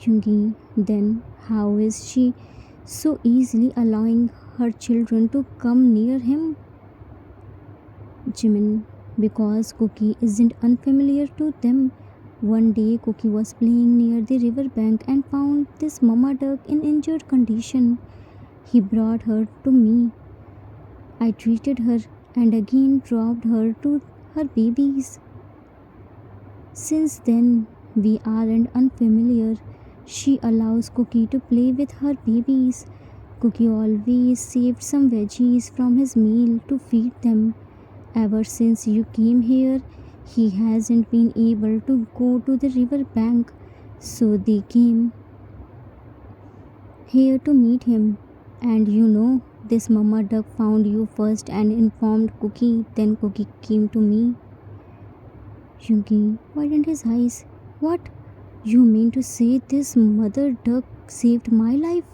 Yoongi, then how is she so easily allowing her children to come near him? Jimin, because Cookie isn't unfamiliar to them. One day Cookie was playing near the river bank and found this mama duck in injured condition. He brought her to me. I treated her and again dropped her to her babies. Since then, we aren't unfamiliar. She allows Cookie to play with her babies. Cookie always saved some veggies from his meal to feed them. Ever since you came here, he hasn't been able to go to the river bank, so they came here to meet him. And you know, this mama duck found you first and informed Cookie, then Cookie came to me. Yoongi widened his eyes. What? You mean to say this mother duck saved my life?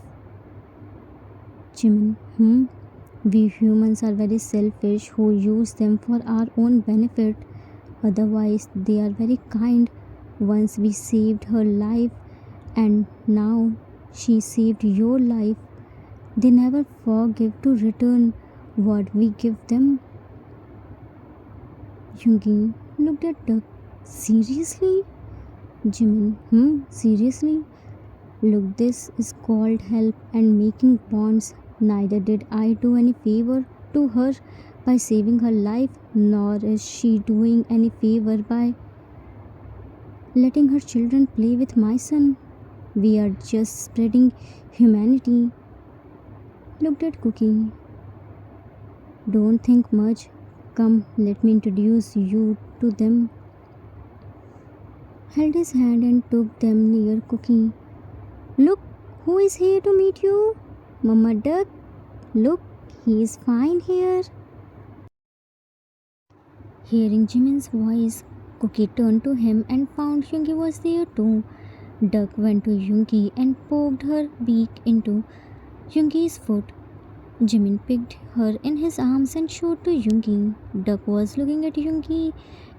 Jimin, we humans are very selfish who use them for our own benefit. Otherwise, they are very kind. Once we saved her life, and now she saved your life. They never forgive to return what we give them. Yoongi looked at Duck. Seriously? Jimin, seriously? Look, this is called help and making bonds. Neither did I do any favor to her by saving her life, nor is she doing any favor by letting her children play with my son. We are just spreading humanity. Looked at Cookie. Don't think much. Come, let me introduce you to them. Held his hand and took them near Cookie. Look, who is here to meet you? Mama Duck. Look, he is fine here. Hearing Jimin's voice, Cookie turned to him and found Yoongi was there too. Duck went to Yoongi and poked her beak into Yoongi's foot. Jimin picked her in his arms and showed to Yoongi. Duck was looking at Yoongi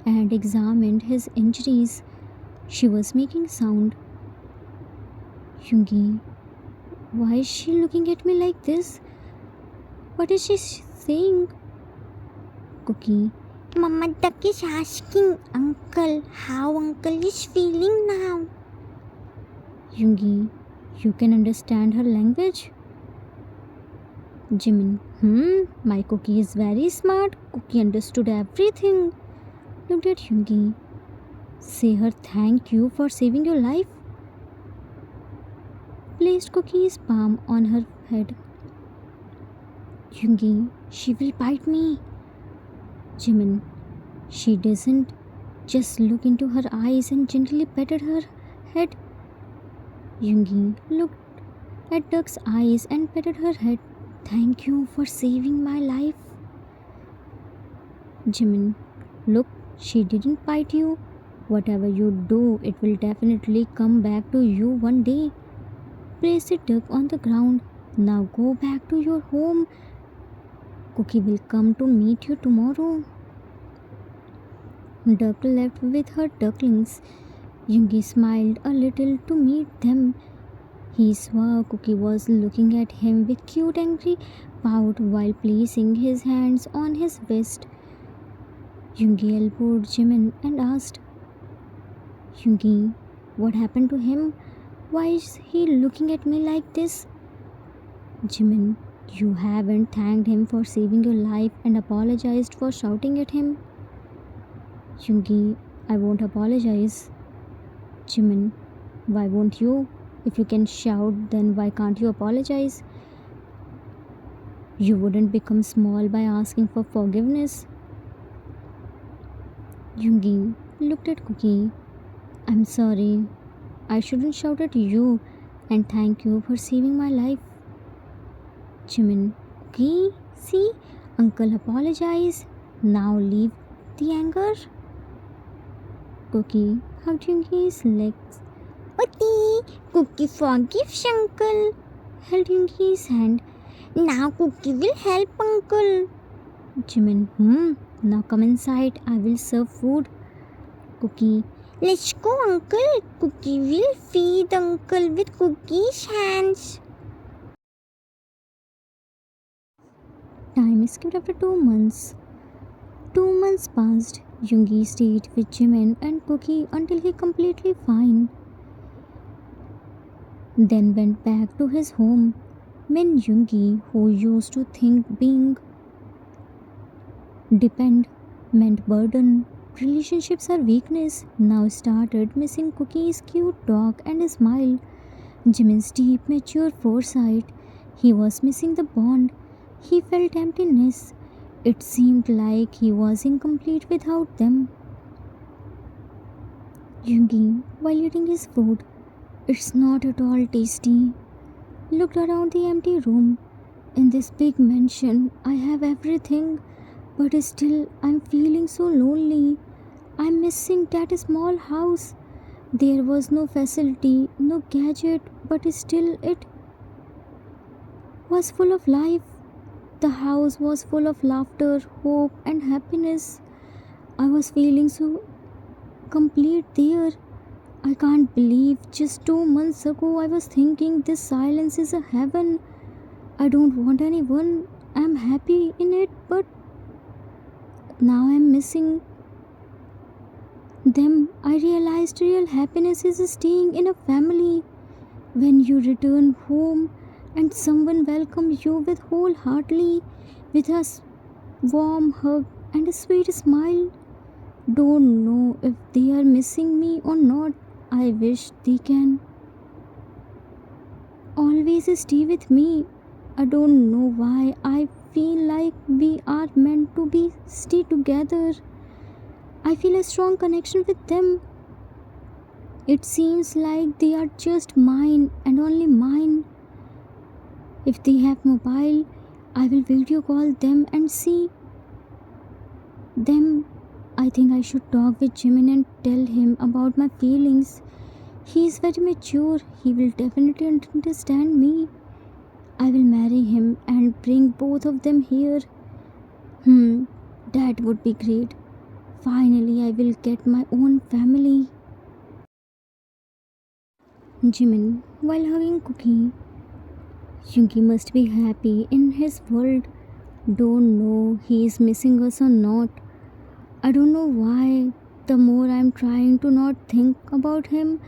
and examined his injuries. She was making sound. Yoongi, why is she looking at me like this? What is she saying? Cookie, Mama Duck is asking Uncle how Uncle is feeling now. Yoongi, You can understand her language? Jimin, my Cookie is very smart. Cookie understood everything. Looked at Hyungi. Say her thank you for saving your life. Placed Cookie's palm on her head. Hyungi, she will bite me. Jimin, she doesn't. Just look into her eyes and gently patted her head. Hyungi looked at Duck's eyes and patted her head. Thank you for saving my life. Jimin, look, she didn't bite you. Whatever you do, it will definitely come back to you one day. Place the duck on the ground. Now go back to your home. Cookie will come to meet you tomorrow. Duck left with her ducklings. Yoongi smiled a little to meet them. He saw Cookie was looking at him with cute angry pout while placing his hands on his vest. Yoongi elbowed Jimin and asked, Yoongi, what happened to him? Why is he looking at me like this? Jimin, you haven't thanked him for saving your life and apologized for shouting at him. Yoongi, I won't apologize. Jimin, why won't you? If you can shout, then why can't you apologize? You wouldn't become small by asking for forgiveness. Yoongi looked at Cookie. I'm sorry. I shouldn't shout at you, and thank you for saving my life. Jimin, Cookie, see, Uncle apologized. Now leave the anger. Cookie hugged Yoongi's legs. Cookie forgives Uncle. Held Yoongi's hand. Now Cookie will help Uncle. Jimin, now come inside. I will serve food. Cookie, let's go, Uncle. Cookie will feed Uncle with Cookie's hands. Time skipped after 2 months. 2 months passed. Yoongi stayed with Jimin and Cookie until he completely fine. Then went back to his home. Min Yoongi, who used to think being depend meant burden, relationships are weakness, now started missing Cookie's cute dog and smile. Jimin's deep, mature foresight. He was missing the bond. He felt emptiness. It seemed like he was incomplete without them. Yoongi, while eating his food, it's not at all tasty, looked around the empty room. In this big mansion, I have everything, but still I'm feeling so lonely. I'm missing that small house. There was no facility, no gadget, but still it was full of life. The house was full of laughter, hope, and happiness. I was feeling so complete there. I can't believe just 2 months ago I was thinking this silence is a heaven. I don't want anyone. I'm happy in it, but now I'm missing them. I realized real happiness is staying in a family. When you return home and someone welcomes you with wholeheartedly, with a warm hug and a sweet smile. Don't know if they are missing me or not. I wish they can always stay with me. I don't know why I feel like we are meant to be stay together. I feel a strong connection with them. It seems like they are just mine and only mine. If they have mobile, I will video call them and see them. I think I should talk with Jimin and tell him about my feelings. He is very mature. He will definitely understand me. I will marry him and bring both of them here. That would be great. Finally, I will get my own family. Jimin, while hugging Cookie, Yoongi must be happy in his world. Don't know he is missing us or not. I don't know why. The more I'm trying to not think about him,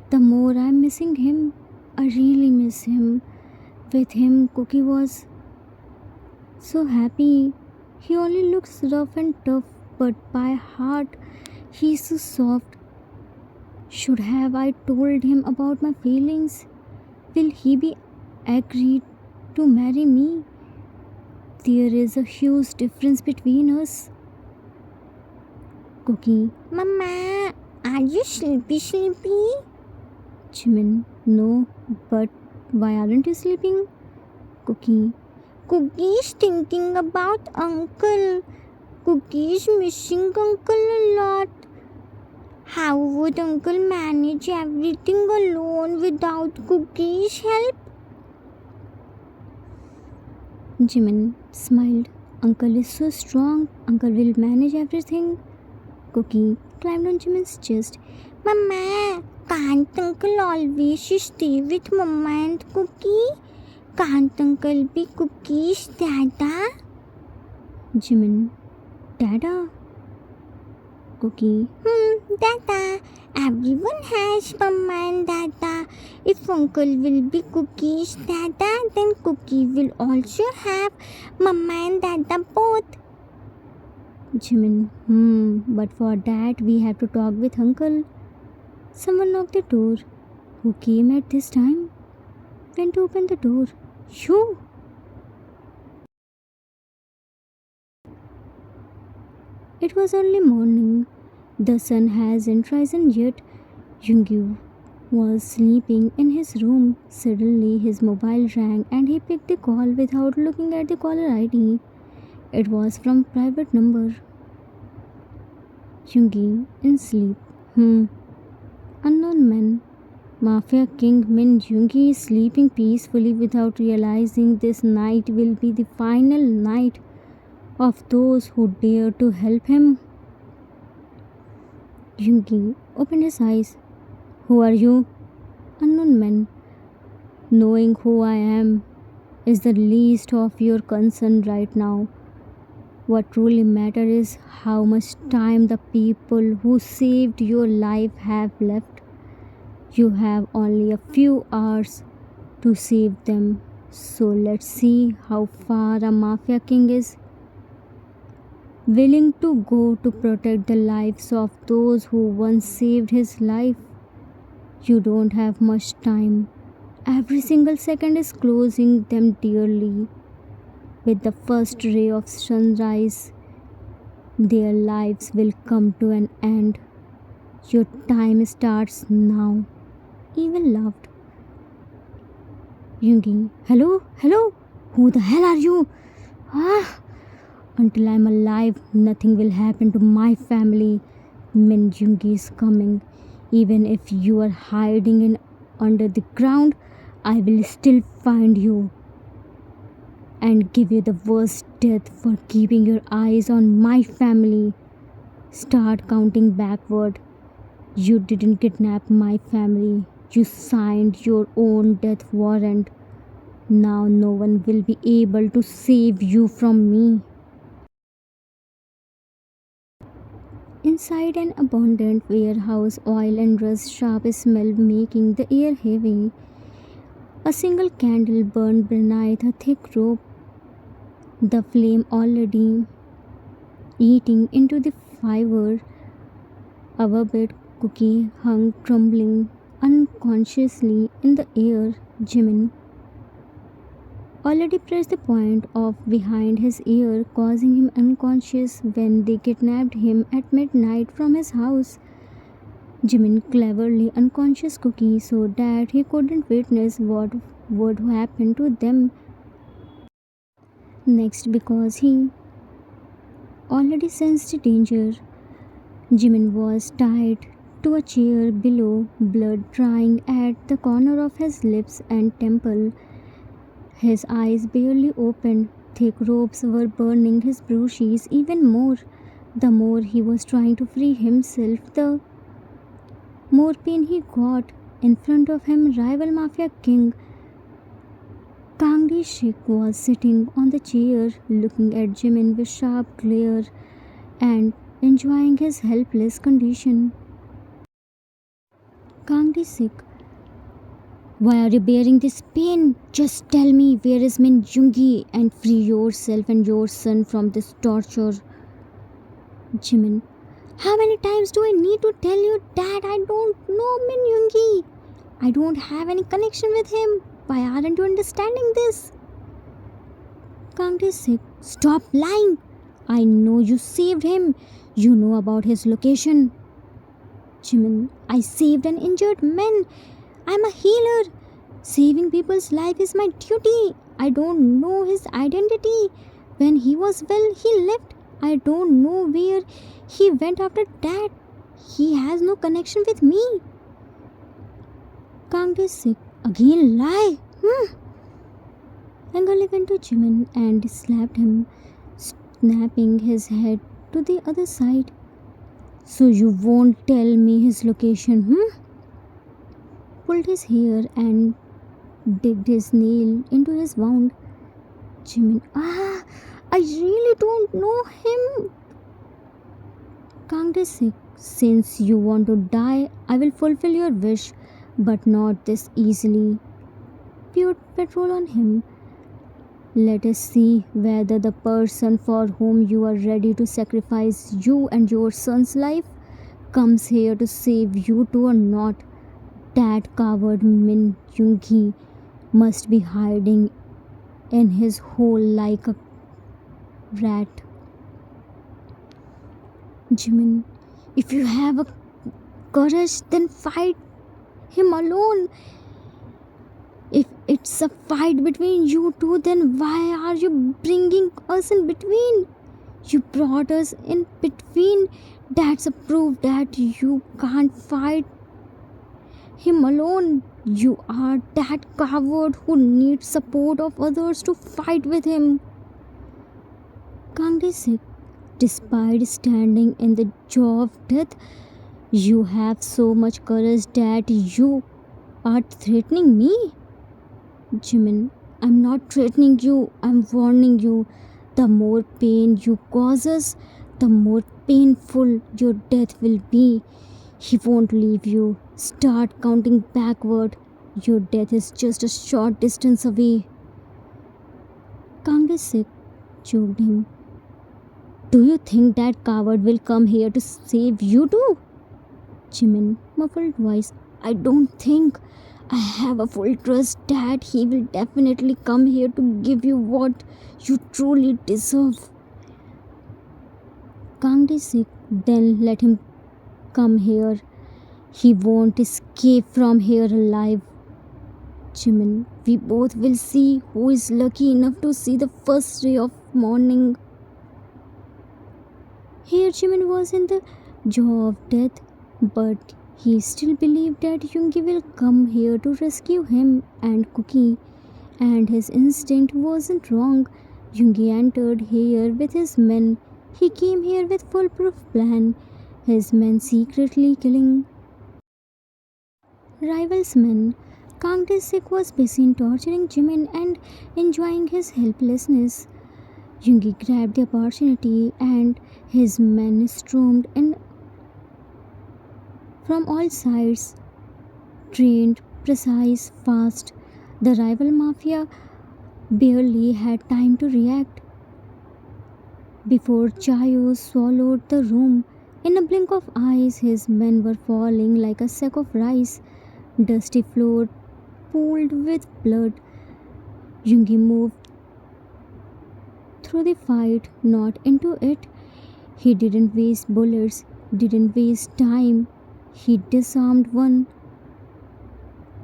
the more I'm missing him. I really miss him. With him, Cookie was so happy. He only looks rough and tough, but by heart, he's so soft. Should have I told him about my feelings? Will he be agreed to marry me? There is a huge difference between us. Cookie, Mama, are you sleepy? Jimin, no, but why aren't you sleeping? Cookie, Cookie is thinking about Uncle. Cookie is missing Uncle a lot. How would Uncle manage everything alone without Cookie's help? Jimin smiled. Uncle is so strong. Uncle will manage everything. Cookie climbed on Jimin's chest. Mama, can't Uncle always stay with Mama and Cookie? Can't Uncle be Cookie's dada? Jimin, Dada? Cookie, Dada. Everyone has Mama and Dada. If Uncle will be Cookie's dada, then Cookie will also have Mama and Dada both. Jimin, but for that we have to talk with Uncle. Someone knocked the door. Who came at this time? Went to open the door. You! It was early morning. The sun hasn't risen yet. Jungyu was sleeping in his room. Suddenly his mobile rang and he picked the call without looking at the caller ID. It was from private number. Jungi in sleep. Unknown man. Mafia King Min Jungi is sleeping peacefully without realizing this night will be the final night of those who dare to help him. Jungi opened his eyes. Who are you? Unknown man. Knowing who I am is the least of your concern right now. What truly matters is how much time the people who saved your life have left. You have only a few hours to save them. So let's see how far a Mafia King is willing to go to protect the lives of those who once saved his life. You don't have much time. Every single second is closing them dearly. With the first ray of sunrise, their lives will come to an end. Your time starts now. Even laughed. Yungi, hello? Who the hell are you? Until I'm alive, nothing will happen to my family. Min Yungi is coming. Even if you are hiding in under the ground, I will still find you and give you the worst death for keeping your eyes on my family. Start counting backward. You didn't kidnap my family. You signed your own death warrant. Now no one will be able to save you from me. Inside an abandoned warehouse, oil and rust sharp smell making the air heavy. A single candle burned beneath a thick rope, the flame already eating into the fiber. Above it, Cookie hung trembling unconsciously in the air. Jimin already pressed the point of behind his ear, causing him unconscious when they kidnapped him at midnight from his house. Jimin cleverly unconscious Cookie so that he couldn't witness what would happen to them next because he already sensed danger. Jimin was tied to a chair below, blood drying at the corner of his lips and temple. His eyes barely opened. Thick ropes were burning his bruises even more. The more he was trying to free himself, the more pain he got. In front of him, rival Mafia King Kangdi Sheikh was sitting on the chair, looking at Jimin with sharp glare and enjoying his helpless condition. Kangdi Sheikh Why are you bearing this pain? Just tell me where is Min Jungi and free yourself and your son from this torture. Jimin, how many times do I need to tell you that I don't know Min Jungi? I don't have any connection with him. Why aren't you understanding this? Kang Tae-sik, stop lying. I know you saved him. You know about his location. Jimin, I saved an injured man. I'm a healer. Saving people's life is my duty. I don't know his identity. When he was well, he left. I don't know where he went after that. He has no connection with me. Kang Tae-sik, again lie. Angrily went to Jimin and slapped him, snapping his head to the other side. So you won't tell me his location, Pulled his hair and digged his nail into his wound. Jimin, I really don't know him. Kang Tae-sik, since you want to die, I will fulfill your wish, but not this easily. Poured petrol on him. Let us see whether the person for whom you are ready to sacrifice you and your son's life comes here to save you too or not. That coward Min Jungi must be hiding in his hole like a rat. Jimin, if you have a courage, then fight him alone. If it's a fight between you two, then why are you bringing us in between? You brought us in between. That's a proof that you can't fight him alone. You are that coward who needs support of others to fight with him. Kang Tae-sik, despite standing in the jaw of death, you have so much courage that you are threatening me. Jimin, I'm not threatening you, I'm warning you. The more pain you cause us, the more painful your death will be. He won't leave you. Start counting backward. Your death is just a short distance away. Kang Tae-sik choked him. Do you think that coward will come here to save you too? Jimin, muffled voice, I don't think. I have a full trust that he will definitely come here to give you what you truly deserve. Kang Tae-sik, then let him come here. He won't escape from here alive. Jimin, we both will see who is lucky enough to see the first ray of morning. Here Jimin was in the jaw of death, but he still believed that Yoongi will come here to rescue him and Cookie, and his instinct wasn't wrong. Yoongi entered here with his men. He came here with foolproof plan, his men secretly killing rivals' men. Kang Tae-sik was busy in torturing Jimin and enjoying his helplessness. Yoongi grabbed the opportunity and his men stormed in from all sides, trained, precise, fast. The rival mafia barely had time to react before Chayo swallowed the room. In a blink of eyes, his men were falling like a sack of rice, dusty floor pooled with blood. Yoongi moved through the fight, not into it. He didn't waste bullets, didn't waste time. He disarmed one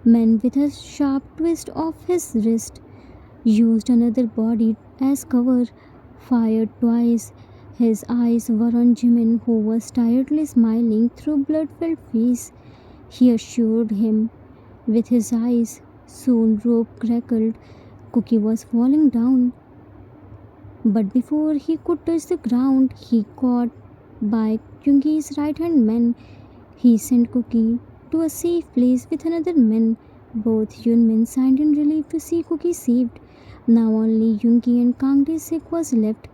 man with a sharp twist of his wrist, used another body as cover, fired twice. His eyes were on Jimin, who was tiredly smiling through blood-filled face. He assured him with his eyes. Soon rope crackled. Cookie was falling down. But before he could touch the ground, he caught by Yoongi's right-hand man. He sent Cookie to a safe place with another man. Both Yunmin sighed in relief to see Cookie saved. Now only Yoongi and Kang Tae-sik was left.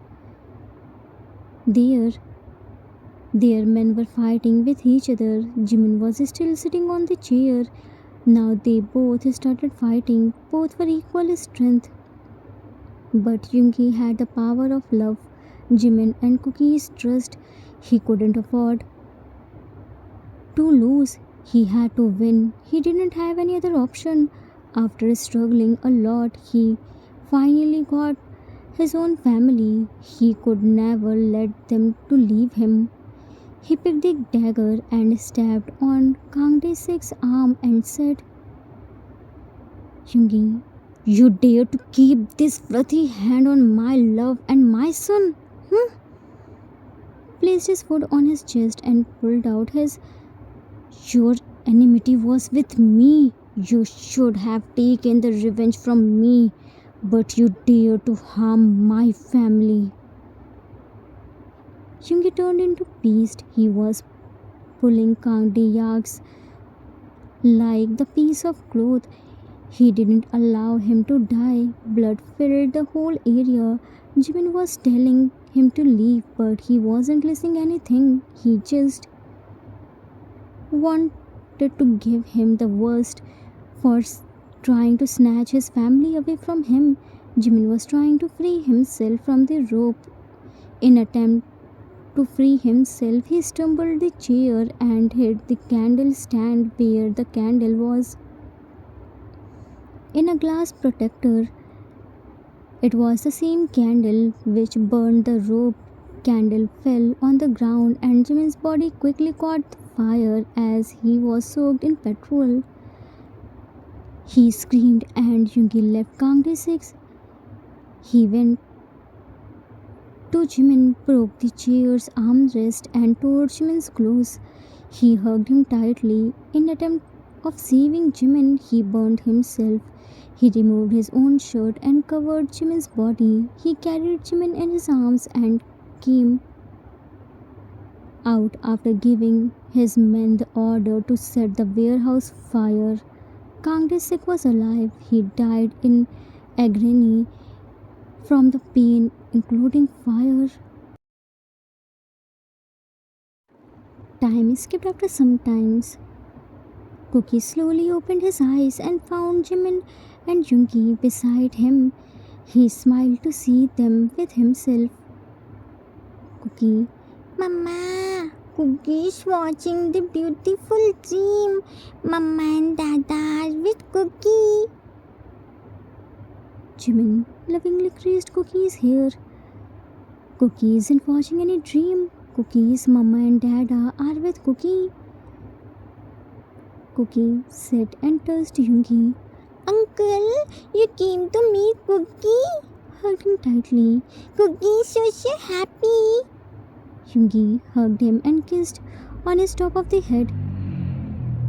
Their men were fighting with each other. Jimin was still sitting on the chair, Now they both started fighting, both were equal strength. But Yoongi had the power of love, Jimin and Cookie's trust. He couldn't afford to lose. He had to win. He didn't have any other option. After struggling a lot, he finally got his own family. He could never let them to leave him. He picked the dagger and stabbed on Kang Dae-sik's arm and said, Yoongi, you dare to keep this bloody hand on my love and my son? Hmm? Placed his foot on his chest and pulled out his. Your enmity was with me. You should have taken the revenge from me, but you dare to harm my family. Yoongi turned into beast. He was pulling Kang Dae-yak's like the piece of cloth. He didn't allow him to die. Blood filled the whole area. Jimin was telling him to leave, but he wasn't listening anything. He just wanted to give him the worst for trying to snatch his family away from him. Jimin was trying to free himself from the rope. In attempt to free himself, he stumbled the chair and hit the candle stand where the candle was in a glass protector. It was the same candle which burned the rope. Candle fell on the ground and Jimin's body quickly caught fire as he was soaked in petrol. He screamed and Yoongi left Kang Dae-sik. He went to Jimin, broke the chair's armrest and tore Jimin's clothes. He hugged him tightly. In attempt of saving Jimin, he burned himself. He removed his own shirt and covered Jimin's body. He carried Jimin in his arms and came out after giving his men the order to set the warehouse fire. Kang Dae-sik was alive. He died in agony from the pain, including fire. Time skipped after some times. Cookie slowly opened his eyes and found Jimin and Yoongi beside him. He smiled to see them with himself. Cookie, Mama, Cookie is watching the beautiful dream. Mama and Dada are with Cookie. Jimin lovingly caressed Cookie's hair. Cookie isn't watching any dream. Cookie's mama and dada are with Cookie. Cookie sat and touched Yoongi, Uncle, you came to meet Cookie. hugged him tightly. Cookie is so happy. Yoongi hugged him and kissed on his top of the head.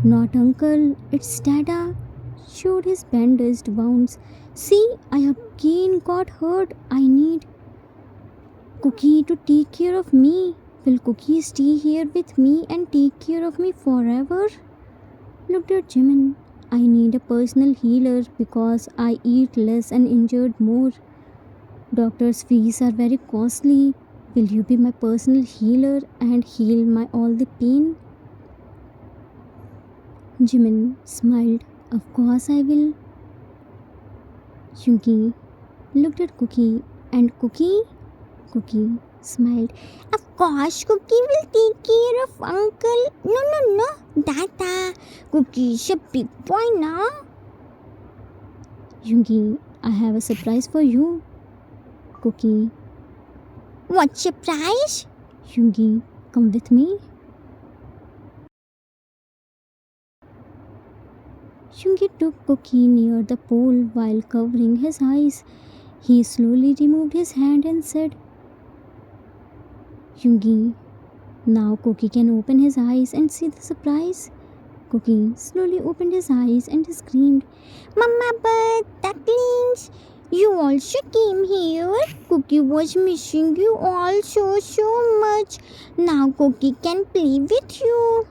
Not uncle, it's dada. Showed his bandaged wounds. See, I again got hurt. I need Cookie to take care of me. Will Cookie stay here with me and take care of me forever? Looked at Jimin. I need a personal healer because I eat less and injured more. Doctor's fees are very costly. Will you be my personal healer and heal my all the pain? Jimin smiled. Of course I will. Yoongi looked at Cookie and Cookie smiled. Of course, Cookie will take care of Uncle. No, Dada. Cookie is a big boy now. Yoongi, I have a surprise for you. Cookie, What surprise? Yoongi, come with me. Yoongi took Cookie near the pole while covering his eyes. He slowly removed his hand and said, Yoongi, now Cookie can open his eyes and see the surprise. Cookie slowly opened his eyes and screamed, Mama bird, ducklings, you also came here. Cookie was missing you all so much. Now Cookie can play with you.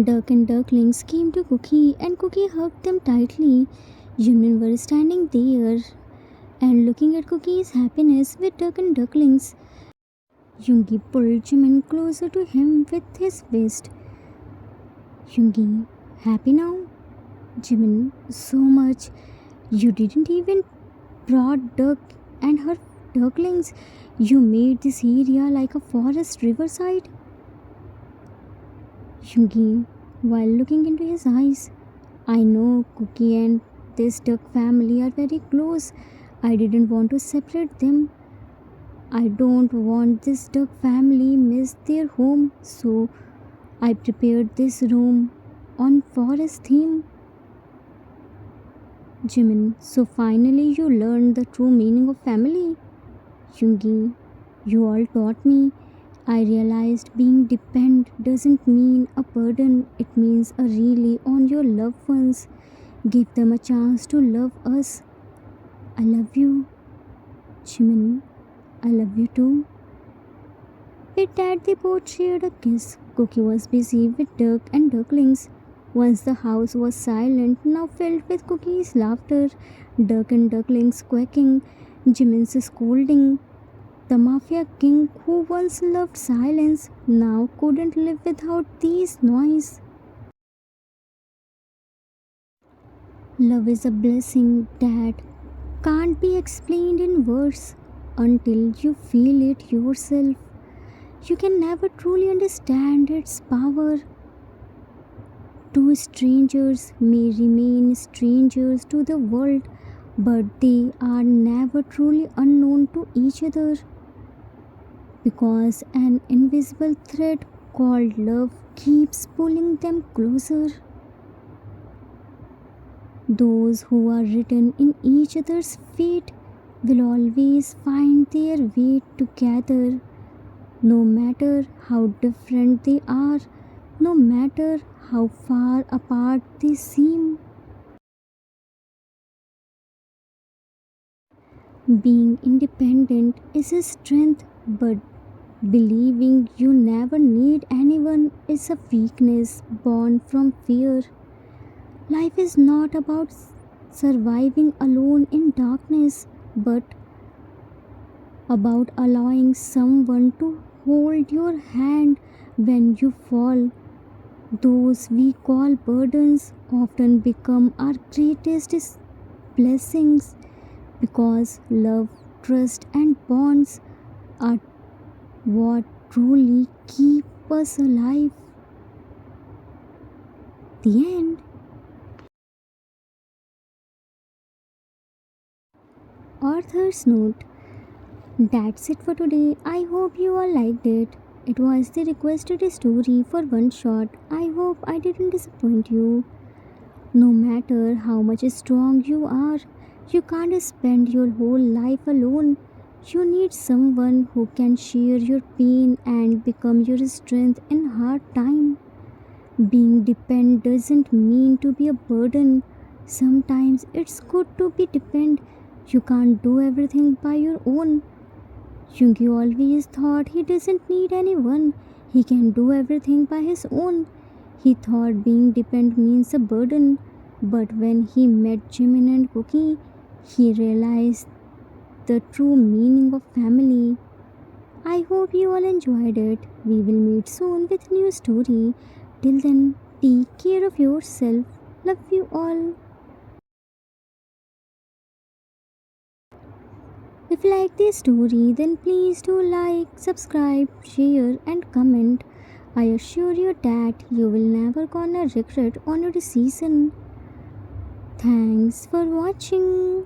Duck and ducklings came to Cookie and Cookie hugged them tightly. Jimin were standing there and looking at Cookie's happiness with duck and ducklings. Yoongi pulled Jimin closer to him with his fist. Yoongi happy now? Jimin, so much. You didn't even brought duck and her ducklings. You made this area like a forest riverside. Yungi, while looking into his eyes, I know Cookie and this duck family are very close. I didn't want to separate them. I don't want this duck family miss their home, so I prepared this room on forest theme. Jimin, so finally you learned the true meaning of family. Yungi, you all taught me. I realized being dependent doesn't mean a burden, it means a really on your loved ones. Give them a chance to love us. I love you. Jimin, I love you too. With that, they both shared a kiss. Cookie was busy with duck and ducklings. Once the house was silent, now filled with Cookie's laughter, duck and ducklings quacking, Jimin's scolding. The Mafia King, who once loved silence, now couldn't live without these noise. Love is a blessing that can't be explained in words until you feel it yourself. You can never truly understand its power. Two strangers may remain strangers to the world, but they are never truly unknown to each other because an invisible thread called love keeps pulling them closer. Those who are written in each other's fate will always find their way together, no matter how different they are, no matter how far apart they seem. Being independent is a strength, but believing you never need anyone is a weakness born from fear. Life is not about surviving alone in darkness, but about allowing someone to hold your hand when you fall. Those we call burdens often become our greatest blessings because love, trust, and bonds are what truly keep us alive. The end. Author's note. That's it for today. I hope you all liked it. It was the requested story for one shot. I hope I didn't disappoint you. No matter how much strong you are, you can't spend your whole life alone. You need someone who can share your pain and become your strength in hard time. Being dependent doesn't mean to be a burden. Sometimes it's good to be dependent. You can't do everything by your own. Jungi always thought he doesn't need anyone. He can do everything by his own. He thought being dependent means a burden. But when he met Jimin and Cookie, he realized the true meaning of family. I hope you all enjoyed it. We will meet soon with new story. Till then, take care of yourself. Love you all. If you like this story, then please do like, subscribe, share, and comment. I assure you that you will never gonna regret on your decision. Thanks for watching.